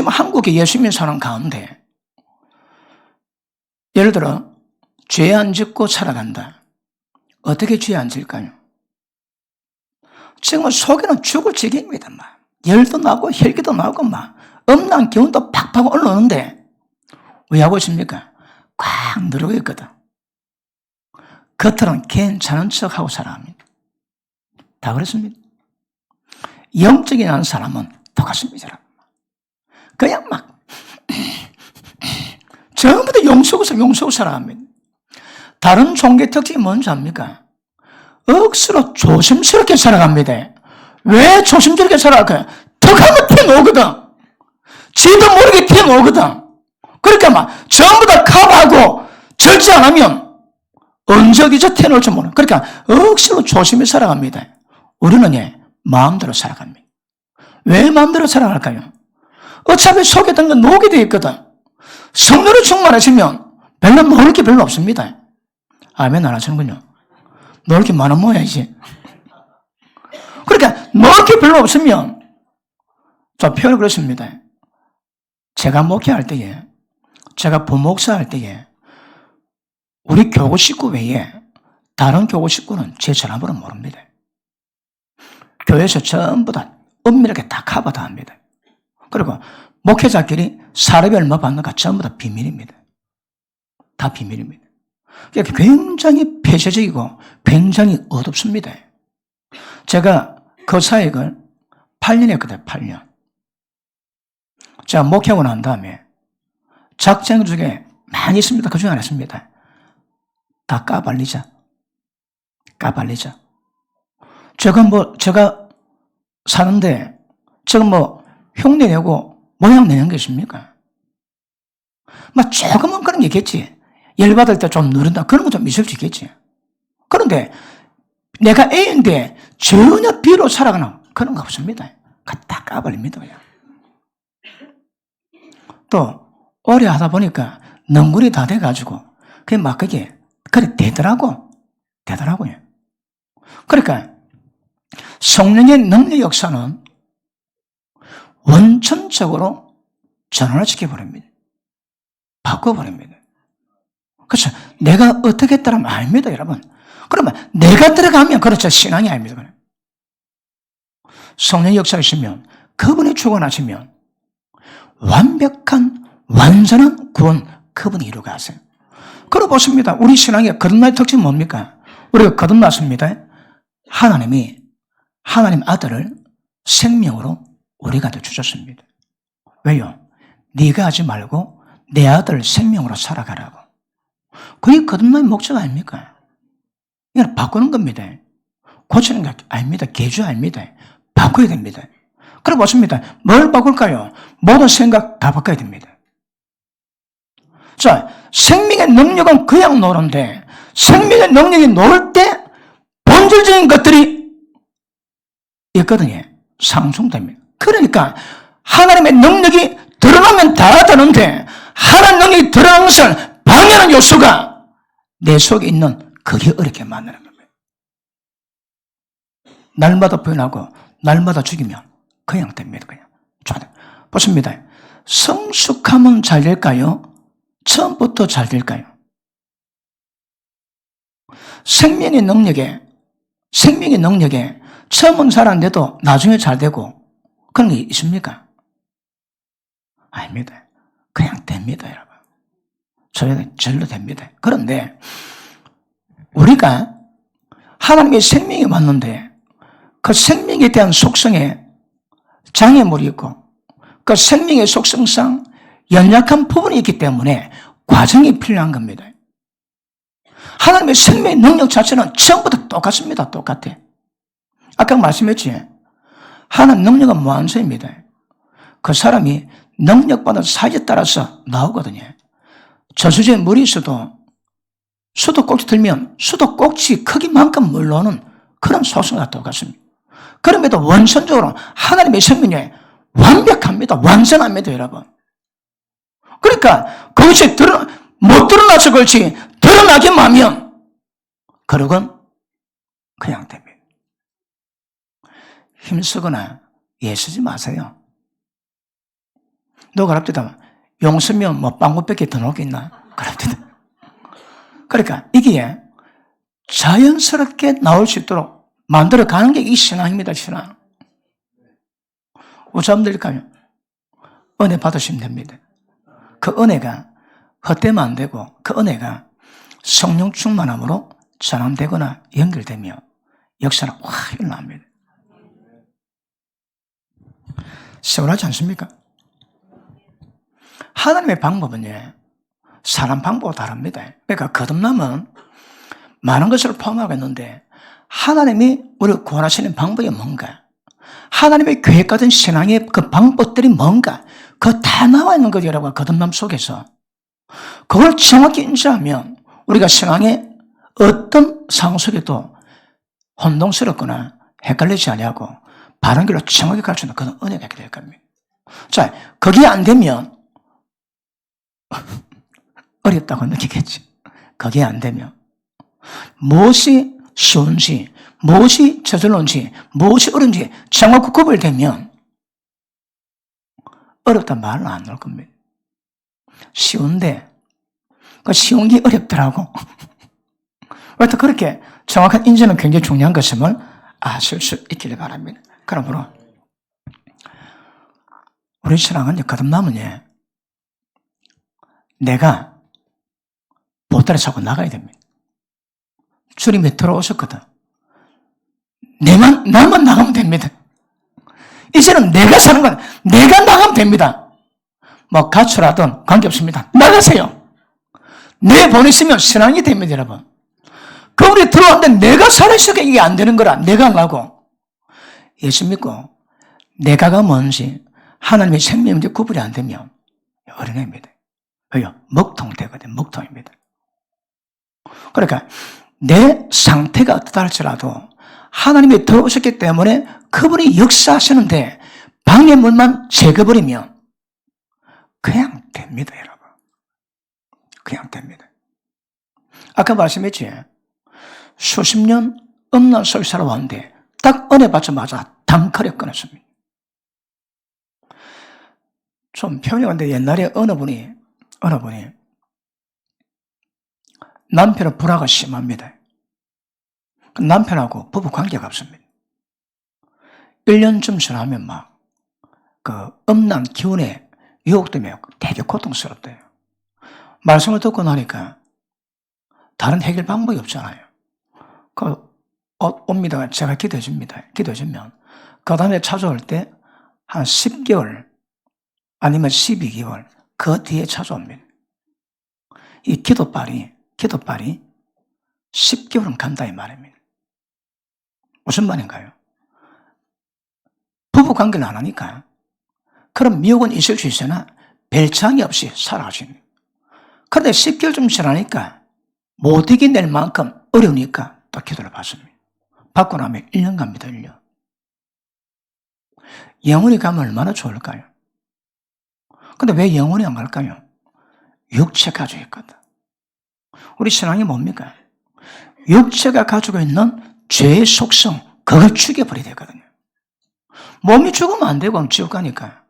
한국의 예수 믿는 사람 가운데 예를 들어 죄 안 짓고 살아간다. 어떻게 죄 안 질까요? 지금은 속에는 죽을 지경입니다. 막. 열도 나고 혈기도 나고 막 엄난 기운도 팍팍 올라오는데 왜 하고 있습니까? 꽉 누르고 있거든. 겉으로는 괜찮은 척하고 살아갑니다. 다 그렇습니다. 영적인 한 사람은 똑같습니다. 그냥 막 전부 다 용서고 살아갑니다. 다른 종교 특징이 뭔지 압니까? 억수로 조심스럽게 살아갑니다. 왜 조심스럽게 살아갈까요? 턱하면 튀어나오거든. 지도 모르게 튀어나오거든. 그러니까 막 전부 다 커버하고 절제 안 하면 언제 어디서 튀어나올지 모르는. 그러니까 억수로 조심히 살아갑니다. 우리는 마음대로 살아갑니다. 왜 마음대로 살아갈까요? 어차피 속에 든 건 녹이 되어 있거든. 성령으로 충만하시면 별로 모를 게 별로 없습니다. 아멘 안 하시는군요. 놓을 게 많아 모여야지. 그러니까 놓을 게 별로 없으면 저 표현을 그렇습니다. 제가 목회할 때에 제가 부목사 할 때에 우리 교구 식구 외에 다른 교구 식구는 제 전화번호 모릅니다. 교회에서 전부 다 은밀하게 다 커버 다 합니다. 그리고 목회자끼리 사례비 얼마 받는가 전부 다 비밀입니다. 다 비밀입니다. 그러니까 굉장히 폐쇄적이고 굉장히 어둡습니다. 제가 그 사역을 8년 했거든요. 8년. 제가 목회하고 난 다음에 작정 중에 많이 있습니다. 그 중에 하나 있습니다. 다 까발리자. 제가 사는데 제가 흉내 내고 모양 내는 게 있습니까? 조금은 그런 게 있겠지. 열받을 때 좀 누른다. 그런 거 좀 있을 수 있겠지. 그런데 내가 A인데 전혀 B로 살아가는 그런 거 없습니다. 다 까버립니다. 그냥. 또 오래 하다 보니까 능굴이 다 돼가지고 그게 그래 되더라고요. 그러니까 성령의 능력 역사는 원천적으로 전환을 시켜버립니다. 바꿔버립니다. 그렇죠. 내가 어떻게 했다면 아닙니다, 여러분. 그러면 내가 들어가면 그렇죠. 신앙이 아닙니다. 성령의 역사가 있으면 그분이 죽어나시면 완벽한 완전한 구원 그분이 이루어가세요. 그러고 보십니다. 우리 신앙의 거듭남의 특징은 뭡니까? 우리가 거듭났습니다. 하나님 아들을 생명으로 우리한테 주셨습니다. 왜요? 네가 하지 말고 내 아들 생명으로 살아가라고. 그게 거듭남의 목적 아닙니까? 이건 바꾸는 겁니다. 고치는 게 아닙니다. 개조 아닙니다. 바꿔야 됩니다. 그래 보십니다. 뭘 바꿀까요? 모든 생각 다 바꿔야 됩니다. 자, 생명의 능력은 그냥 노는데 생명의 능력이 노를 때 본질적인 것들이 있거든요. 상승됩니다. 그러니까 하나님의 능력이 드러나면 다 되는데 하나님의 능력이 드러나는 것을 방해하는 요소가 내 속에 있는 그게 어렵게 만드는 겁니다. 날마다 표현하고 날마다 죽이면 그냥 됩니다. 그냥. 보십니다. 성숙하면 잘 될까요? 처음부터 잘 될까요? 생명의 능력에 처음은 잘 안 돼도 나중에 잘 되고 그런 게 있습니까? 아닙니다. 그냥 됩니다, 여러분. 절로 됩니다. 그런데 우리가 하나님의 생명이 왔는데 그 생명에 대한 속성에 장애물이 있고 그 생명의 속성상 연약한 부분이 있기 때문에 과정이 필요한 겁니다. 하나님의 생명의 능력 자체는 처음부터 똑같습니다. 똑같아. 아까 말씀했지. 하나님 능력은 무한소입니다. 그 사람이 능력받은 사이에 따라서 나오거든요. 저수지에 물이 있어도 수도꼭지 들면 수도꼭지 크기만큼 물러오는 그런 속성과 똑같습니다. 그럼에도 원천적으로 하나님의 생명이 완벽합니다. 완전합니다, 여러분. 그러니까 그것이 못 드러나서 그렇지 드러나기만 하면 그러건 그냥 됩니다. 힘쓰거나 애쓰지 마세요. 너 그럽디다 용서면 뭐 빵구밖에 더 놓겠나? 그럽디다. 그러니까 이게 자연스럽게 나올 수 있도록 만들어가는 게 이 신앙입니다. 신앙. 우참들까요? 은혜 받으시면 됩니다. 그 은혜가 헛되면 안 되고 그 은혜가 성령 충만함으로 전환되거나 연결되며 역사는 확 일어납니다. 세월하지 않습니까? 하나님의 방법은요, 사람 방법과 다릅니다. 그러니까 거듭남은 많은 것을 포함하고 있는데 하나님이 우리를 구원하시는 방법이 뭔가, 하나님의 계획받은 신앙의 그 방법들이 뭔가, 그거 다 나와 있는 거죠, 여러분. 거듭남 속에서. 그걸 정확히 인지하면 우리가 신앙의 어떤 상황 속에도 혼동스럽거나 헷갈리지 않냐고 바른 길로 정확히 가르치는 그런 은혜가 있게 될 겁니다. 자, 그게 안 되면 어렵다고 느끼겠지. 그게 안 되면 무엇이 쉬운지, 무엇이 저절로인지, 무엇이 어려운지 정확히 구별되면 어렵단 말은 안 나올 겁니다. 쉬운데 그 쉬운 게 어렵더라고. 하여튼 그렇게 정확한 인지는 굉장히 중요한 것임을 아실 수 있기를 바랍니다. 그러므로 우리 신앙은 거듭남은 내가 보따리 차고 나가야 됩니다. 주님이 들어오셨거든. 나만 나가면 됩니다. 이제는 내가 사는 건 내가 나가면 됩니다. 뭐 가출하든 관계없습니다. 나가세요. 내 보내시면 신앙이 됩니다, 여러분. 그 우리 들어왔는데 내가 살아있으니까 이게 안 되는 거라. 내가 안 가고 예수 믿고 내가가 뭔지 하나님의 생명인지 구분이 안 되면 어린애입니다. 왜요? 먹통되거든요. 먹통입니다. 그러니까 내 상태가 어떻다 할지라도 하나님이 들어오셨기 때문에 그분이 역사하시는데 방해물만 제거버리면 그냥 됩니다, 여러분. 그냥 됩니다. 아까 말씀했지? 수십 년 음란 속에 살아왔는데 딱 은혜 받자마자 단칼에 끊었습니다. 좀 표현이 근데 옛날에 어느 분이 남편은 불화가 심합니다. 남편하고 부부 관계가 없습니다. 1년쯤 지나면 그 음란 기운에 유혹 때문에 되게 고통스럽대요. 말씀을 듣고 나니까 다른 해결 방법이 없잖아요. 옵니다. 제가 기도해줍니다. 기도해주면 그 다음에 찾아올 때 한 10개월 아니면 12개월 그 뒤에 찾아옵니다. 이 기도빨이 10개월은 간다 이 말입니다. 무슨 말인가요? 부부관계를 안 하니까 그럼 미혹은 있을 수 있으나 별창이 없이 살아갈 수 있는. 그런데 10개월쯤 지나니까 못 이겨낼 만큼 어려우니까 또 기도를 받습니다. 받고 나면 1년 갑니다. 1년. 영원히 가면 얼마나 좋을까요? 근데 왜 영원히 안 갈까요? 육체가 가지고 있거든. 우리 신앙이 뭡니까? 육체가 가지고 있는 죄의 속성, 그걸 죽여버려야 되거든요. 몸이 죽으면 안 되고 지옥 가니까.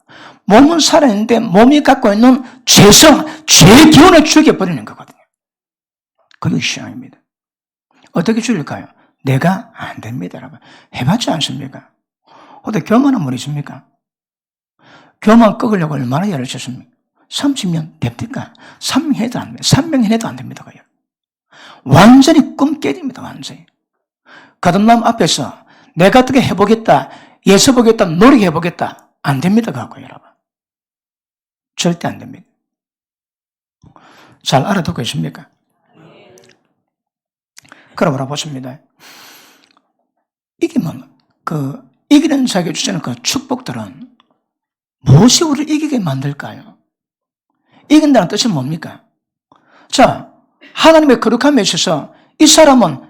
몸은 살아있는데 몸이 갖고 있는 죄성, 죄의 기운을 죽여버리는 거거든요. 그게 신앙입니다. 어떻게 죽일까요? 내가 안 됩니다, 여러분. 해봤지 않습니까? 어떻게 교만한 분이 있습니까? 교만 꺾으려고 얼마나 애를 썼습니까? 30년 됩니까? 3명 해도 안 됩니다. 3명 해도 안 됩니다. 그요. 완전히 꿈 깨집니다. 완전히. 거듭남 앞에서 내가 어떻게 해보겠다, 예서보겠다, 노력해보겠다. 안 됩니다. 그거 여러분. 절대 안 됩니다. 잘 알아듣고 있습니까? 그러므로 보십니다. 이기면 이기는 자에게 주시는 그 축복들은 무엇이 우리를 이기게 만들까요? 이긴다는 뜻은 뭡니까? 자, 하나님의 거룩함에 있어서 이 사람은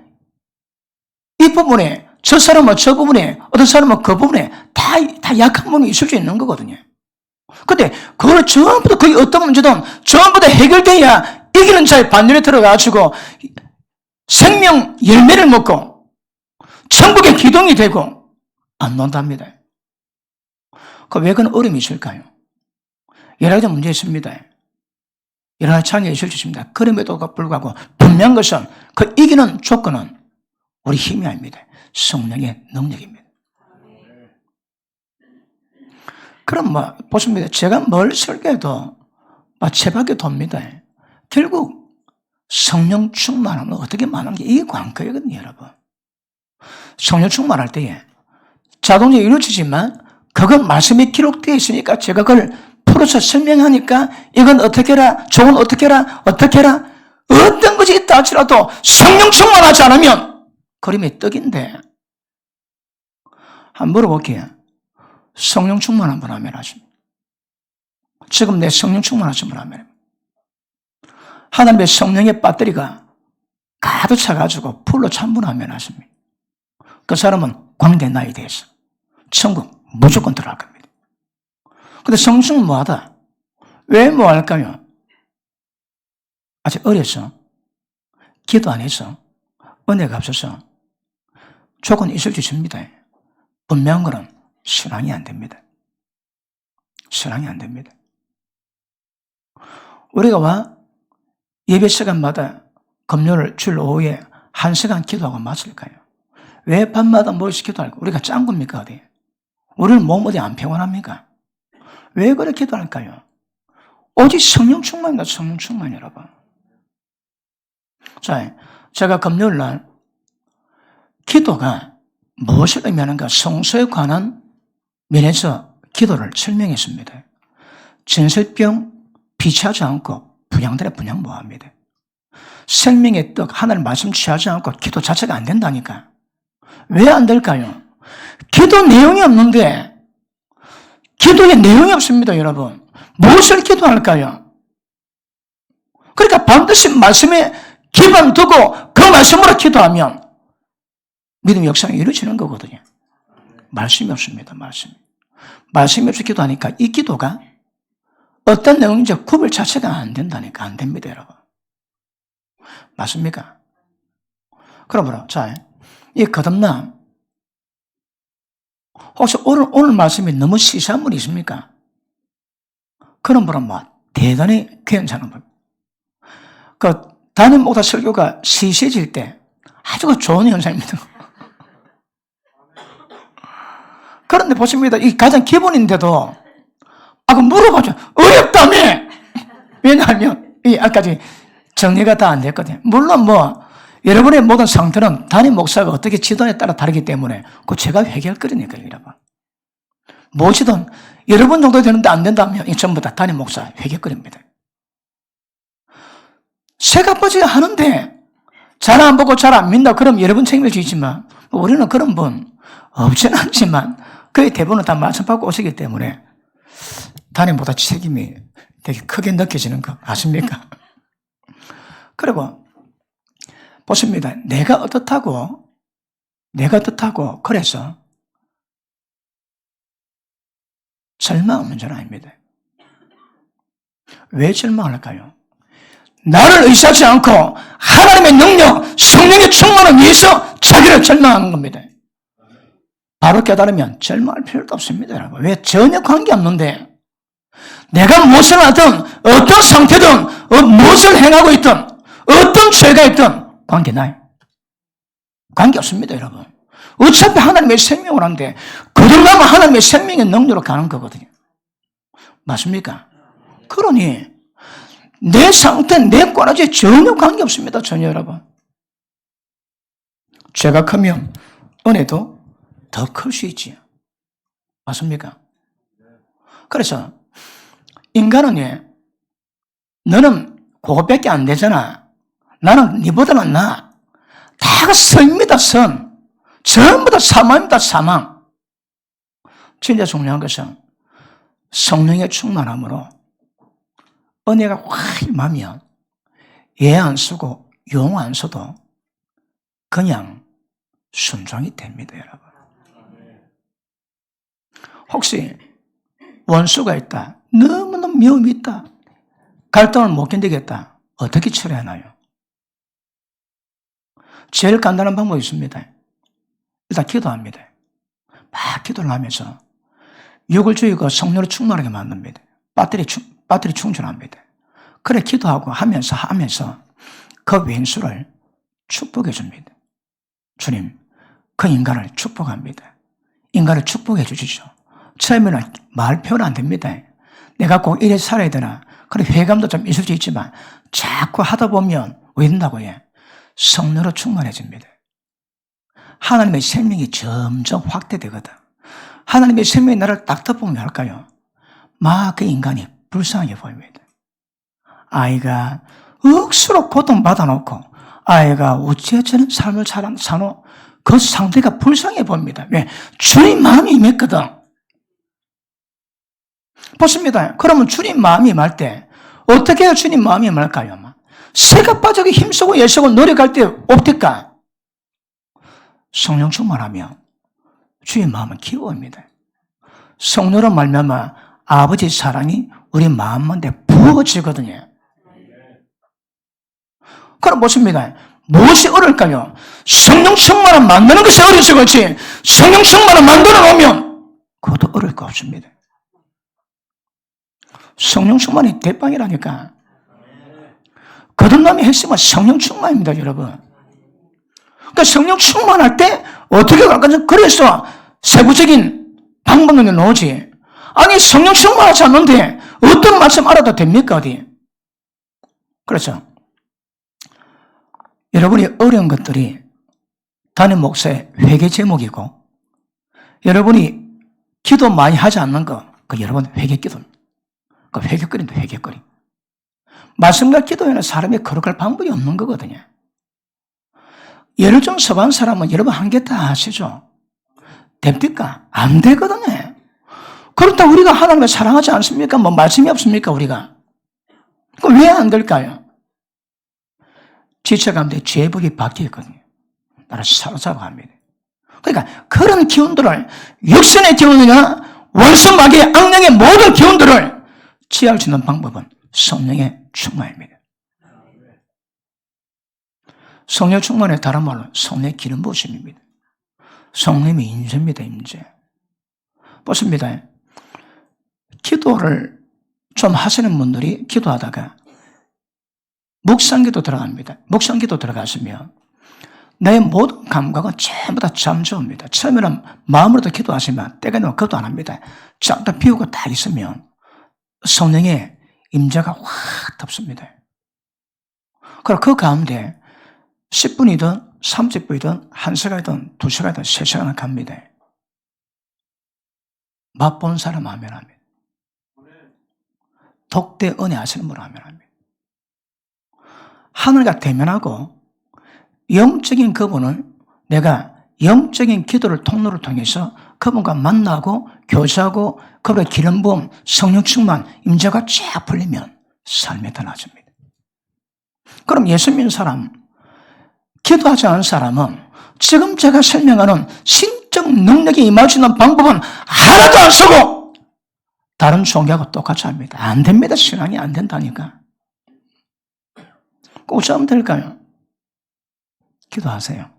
이 부분에, 저 사람은 저 부분에, 어떤 사람은 그 부분에 다 약한 부분이 있을 수 있는 거거든요. 근데 그걸 전부 다 거기 어떤 문제든 전부 다 해결돼야 이기는 자의 반열에 들어가가지고 생명 열매를 먹고 천국의 기둥이 되고 안 논답니다. 왜 그런 어려움이 있을까요? 여러 가지 문제 있습니다. 여러 가지 장애가 있을 수 있습니다. 그럼에도 불구하고 분명한 것은 그 이기는 조건은 우리 힘이 아닙니다. 성령의 능력입니다. 그럼 보십니다. 제가 뭘 설교해도 제밖에 돕니다. 결국 성령 충만하면 어떻게 말하는 게 이게 관건이거든요, 여러분. 성령 충만할 때에 자동적으로 이루어지지만 그건 말씀이 기록되어 있으니까 제가 그걸 풀어서 설명하니까 이건 어떻게 해라, 저건 어떻게 해라, 어떻게 해라. 어떤 것이 있다 할지라도 성령 충만하지 않으면 그림이 떡인데. 한번 물어볼게요. 성령 충만한 분 아멘 하십니다. 지금 내 성령 충만하신 분 아멘. 하나님의 성령의 배터리가 가득 차가지고 풀로 찬 분 아멘 하십니다. 그 사람은 광대 나이 대해서 천국 무조건 들어갈 겁니다. 근데 성령은 뭐하다? 왜 뭐할까요? 아직 어려서, 기도 안 해서, 은혜가 없어서 조건이 있을 수 있습니다. 분명한 거는 신앙이 안 됩니다. 신앙이 안 됩니다. 우리가 예배 시간마다 금요일 주일 오후에 1시간 기도하고 마칠까요? 왜 밤마다 모여서 기도할까? 우리가 짠 겁니까? 어디? 우리는 몸 어디 안 피곤합니까? 왜 그렇게 기도할까요? 오직 성령 충만입니다. 성령 충만, 여러분. 자, 제가 금요일 날 기도가 무엇을 의미하는가? 성소에 관한 면에서 기도를 설명했습니다. 전설병 피치하지 않고 분양들의 분양 뭐합니다. 생명의 떡 하나님 말씀 취하지 않고 기도 자체가 안 된다니까. 왜 안 될까요? 기도 내용이 없는데, 기도에 내용이 없습니다, 여러분. 무엇을 기도할까요? 그러니까 반드시 말씀에 기반 두고 그 말씀으로 기도하면 믿음 역사가 이루어지는 거거든요. 말씀이 없습니다, 말씀이. 말씀이 없이 기도하니까 이 기도가 어떤 내용인지 구별 자체가 안 된다니까. 안 됩니다, 여러분. 맞습니까? 그러므로, 자, 이 거듭남, 혹시 오늘 말씀이 너무 시시한 분이 있습니까? 그런 분은 대단히 괜찮은 분. 담임 목사 설교가 시시해질 때 아주 좋은 현상입니다. 그런데 보십니다. 이 가장 기본인데도, 물어봐줘. 어렵다며! 왜냐하면, 아까지 정리가 다 안 됐거든요. 물론 여러분의 모든 상태는 담임 목사가 어떻게 지도에 따라 다르기 때문에 그 제가 회개할 거니까요, 여러분. 무엇이든 여러분 정도 되는데 안 된다면 이 전부 다 담임 목사 회개거리입니다. 새가빠지가 하는데 잘 안 보고 잘 안 믿는다 그럼 여러분 책임을 지지만 우리는 그런 분 없지는 않지만 거의 대부분은 다 말씀받고 오시기 때문에 담임보다 책임이 되게 크게 느껴지는 거 아십니까? 그리고 보십니다. 내가 어떻다고 그래서 절망은 문제는 아닙니다. 왜 절망을 할까요? 나를 의지하지 않고 하나님의 능력, 성령의 충만을 위해서 자기를 절망하는 겁니다. 바로 깨달으면 절망할 필요도 없습니다, 여러분. 왜? 전혀 관계없는데 내가 무엇을 하든 어떤 상태든 무엇을 행하고 있든 어떤 죄가 있든 관계나요? 관계없습니다, 여러분. 어차피 하나님의 생명을 하는데 거듭나면 하나님의 생명의 능력으로 가는 거거든요. 맞습니까? 그러니 내 상태, 내 꼬라지에 전혀 관계없습니다, 전혀 여러분. 죄가 크면 은혜도 더 클 수 있지요. 맞습니까? 그래서 인간은 너는 그것밖에 안 되잖아. 나는 니보다는 나. 다 선입니다, 선. 전부 다 사망입니다, 사망. 진짜 중요한 것은 성령의 충만함으로 은혜가 확 임하면 예 안 쓰고 용 안 써도 그냥 순종이 됩니다, 여러분. 혹시 원수가 있다. 너무너무 미움이 있다. 갈등을 못 견디겠다. 어떻게 처리하나요? 제일 간단한 방법이 있습니다. 일단 기도합니다. 막 기도를 하면서 육을 주이고 성령을 충만하게 만듭니다. 배터리 충전합니다. 그래 기도하고 하면서 그 왼수를 축복해 줍니다. 주님, 그 인간을 축복합니다. 인간을 축복해 주시죠. 처음에는 말 표현 안 됩니다. 내가 꼭 이래 살아야 되나. 그런 회감도 좀 있을 수 있지만 자꾸 하다 보면 왜 된다고요? 성령으로 충만해집니다. 하나님의 생명이 점점 확대되거든. 하나님의 생명이 나를 딱 덮으면 할까요? 막 그 인간이 불쌍하게 보입니다. 아이가 억수로 고통받아 놓고 아이가 어찌 저런 삶을 사노? 그 상태가 불쌍해 보입니다. 왜? 주님 마음이 임했거든. 보십니다. 그러면 주님 마음이 임할 때 어떻게 해야 주님 마음이 임할까요? 새가 빠지게 힘쓰고 애쓰고 노력할 때 없을까? 성령 충만하면 주님 마음은 기워옵니다. 성령으로 말미암아 아버지 사랑이 우리 마음만데 부어지거든요. 그럼 보십니다. 무엇이 어려울까요? 성령 충만을 만드는 것이 어려서 그렇지 성령 충만을 만들어 놓으면 그것도 어려울 거 없습니다. 성령 충만이 대빵이라니까. 거듭남의 핵심은 성령 충만입니다, 여러분. 그러니까 성령 충만할 때 어떻게 갈까? 그래서 세부적인 방법론이 나오지. 아니 성령 충만하지 않는데 어떤 말씀 알아도 됩니까 어디? 그렇죠. 여러분이 어려운 것들이 담임 목사의 회개 제목이고 여러분이 기도 많이 하지 않는 거 그 여러분 회개 기도입니다. 그 회개거리인데 회개거리. 말씀과 기도에는 사람이 거룩할 방법이 없는 거거든요. 예를 좀 서반 사람은 여러분 한 개 다 아시죠? 됩니까? 안 되거든요. 그렇다고 우리가 하나님을 사랑하지 않습니까? 뭐 말씀이 없습니까 우리가? 그럼 왜 안 될까요? 지체감대 죄복이 박혀 있거든요. 나를 사로잡아갑니다. 그러니까 그런 기운들을 육신의 기운이나 원수마귀의 악령의 모든 기운들을 취할 수 있는 방법은 성령의 충만입니다. 성령 충만의 다른 말로 성령의 기름 부으심입니다. 성령의 임재입니다. 임재. 보십니다. 기도를 좀 하시는 분들이 기도하다가 묵상기도 들어갑니다. 묵상기도 들어가시면 내 모든 감각은 전부 다 잠재웁니다. 처음에는 마음으로도 기도하시면 때가 되면 그것도 안 합니다. 쫙 다 비우고 딱 있으면 성령의 임재가 확 덮습니다. 그리고 그 가운데 10분이든 30분이든 1시간이든 2시간이든 3시간은 갑니다. 맛본 사람 하면 합니다. 독대 은혜 하시는 분 하면 합니다. 하늘과 대면하고 영적인 그분을 내가 영적인 기도를 통로를 통해서 그분과 만나고 교제하고 그분의 기름 부음, 성령 충만, 임재가 쫙 풀리면 삶이 달라집니다. 그럼 예수 믿는 사람, 기도하지 않은 사람은 지금 제가 설명하는 신적 능력이 임하시는 방법은 하나도 안 쓰고 다른 종교하고 똑같이 합니다. 안 됩니다. 신앙이 안 된다니까. 꼭 어쩌면 될까요? 기도하세요.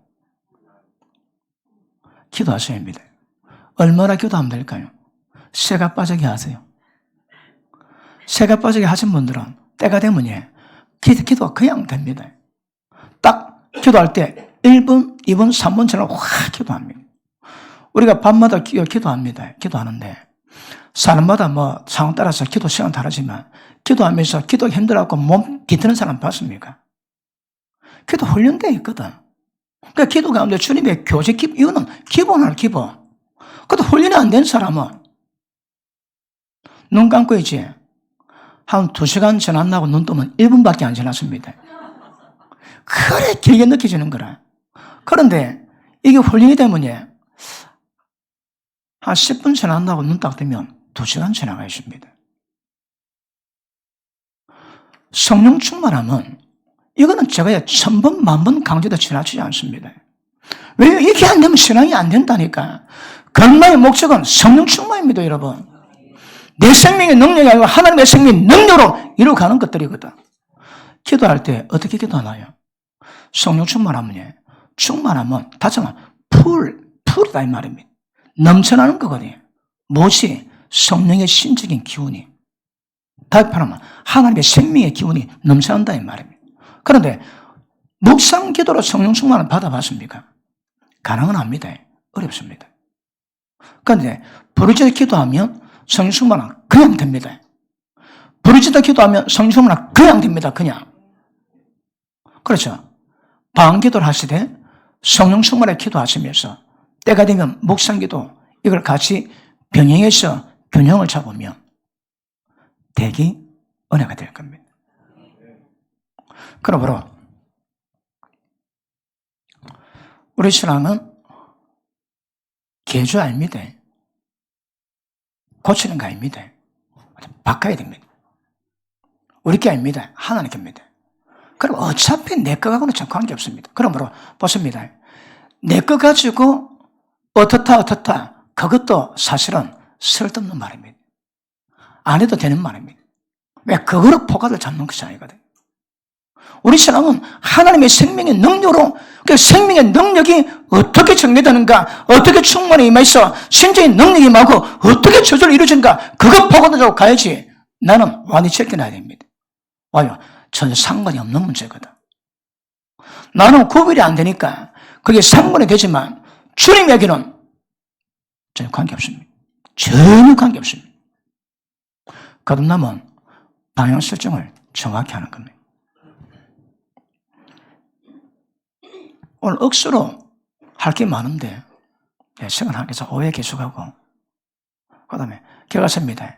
기도하셔야 합니다. 얼마나 기도하면 될까요? 새가 빠지게 하세요. 새가 빠지게 하신 분들은 때가 되면 기도가 그냥 됩니다. 딱 기도할 때 1분, 2분, 3분 지나고 확 기도합니다. 우리가 밤마다 기도합니다. 기도하는데 사람마다 뭐 상황 따라서 기도 시간 다르지만 기도하면서 기도 힘들어갖고 몸 뒤트는 사람 봤습니까? 기도 훈련되어 있거든. 그러니까 기도 가운데 주님의 교제 이거는 기본할 기본. 그것도 훈련이 안 된 사람은 눈 감고 있지. 한 2시간 지났나고 눈 뜨면 1분밖에 안 지났습니다. 그래 길게 느껴지는 거라. 그런데 이게 훈련이 되면 한 10분 지났나고 눈 딱 뜨면 2시간 지나가 있습니다. 성령 충만함은 이거는 제가 1000번, 10,000번 강조도 지나치지 않습니다. 왜요? 이게 안 되면 신앙이 안 된다니까. 건강의 목적은 성령 충만입니다, 여러분. 내 생명의 능력이 아니고 하나님의 생명의 능력으로 이루어가는 것들이거든. 기도할 때 어떻게 기도하나요? 성령 충만하면 다정한 풀이다 이 말입니다. 넘쳐나는 거거든요. 무엇이? 성령의 신적인 기운이. 다시 말하면 하나님의 생명의 기운이 넘쳐난다 이 말입니다. 그런데 묵상 기도로 성령 충만을 받아봤습니까? 가능은 합니다. 어렵습니다. 그런데 부르짖어 기도하면 성령 충만은 그냥 됩니다. 부르짖어 기도하면 성령 충만은 그냥 됩니다. 그냥. 그렇죠. 방언기도를 하실 때 성령 충만에 기도하시면서 때가 되면 묵상기도 이걸 같이 병행해서 균형을 잡으면 대기 은혜가 될 겁니다. 그러므로 우리 신앙은 개조 아닙니다. 고치는 거 아닙니다. 바꿔야 됩니다. 우리 게 아닙니다. 하나님 겁니다. 그럼 어차피 내 거 하고는 참 관계없습니다. 그러므로 보십니다. 내 거 가지고 어떻다 그것도 사실은 쓸데없는 말입니다. 안 해도 되는 말입니다. 왜? 그거로 포괄을 잡는 것이 아니거든요. 우리 신앙은 하나님의 생명의 능력으로, 그 생명의 능력이 어떻게 정리되는가, 어떻게 충만히 임해서 신적인 능력이 임하고 어떻게 저절로 이루어지는가, 그거 포괄을 잡고 가야지. 나는 완전히 제껴놔야 됩니다. 와요. 전혀 상관이 없는 문제거든. 나는 구별이 안 되니까 그게 상관이 되지만 주님에게는 전혀 관계없습니다. 전혀 관계없습니다. 거듭남은 방향 설정을 정확히 하는 겁니다. 오늘 억수로 할 게 많은데 시간 한께서 오해 계속하고 그 다음에 결과습니다.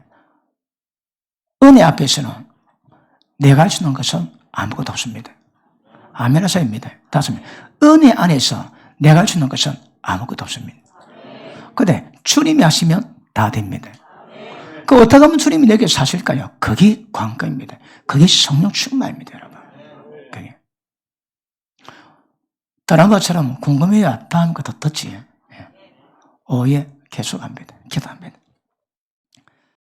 은혜 앞에서는 내가 할 수 있는 것은 아무것도 없습니다. 아멘 하사입니다. 다섯입니다. 은혜 안에서 내가 할 수 있는 것은 아무것도 없습니다. 그런데 주님이 하시면 다 됩니다. 그 어떻게 하면 주님이 내게 사실까요? 그게 관건입니다. 그게 성령 충만입니다, 여러분. 그게. 다른 것처럼 궁금해야 다음 거 더 듣지. 오해 계속합니다. 기도합니다.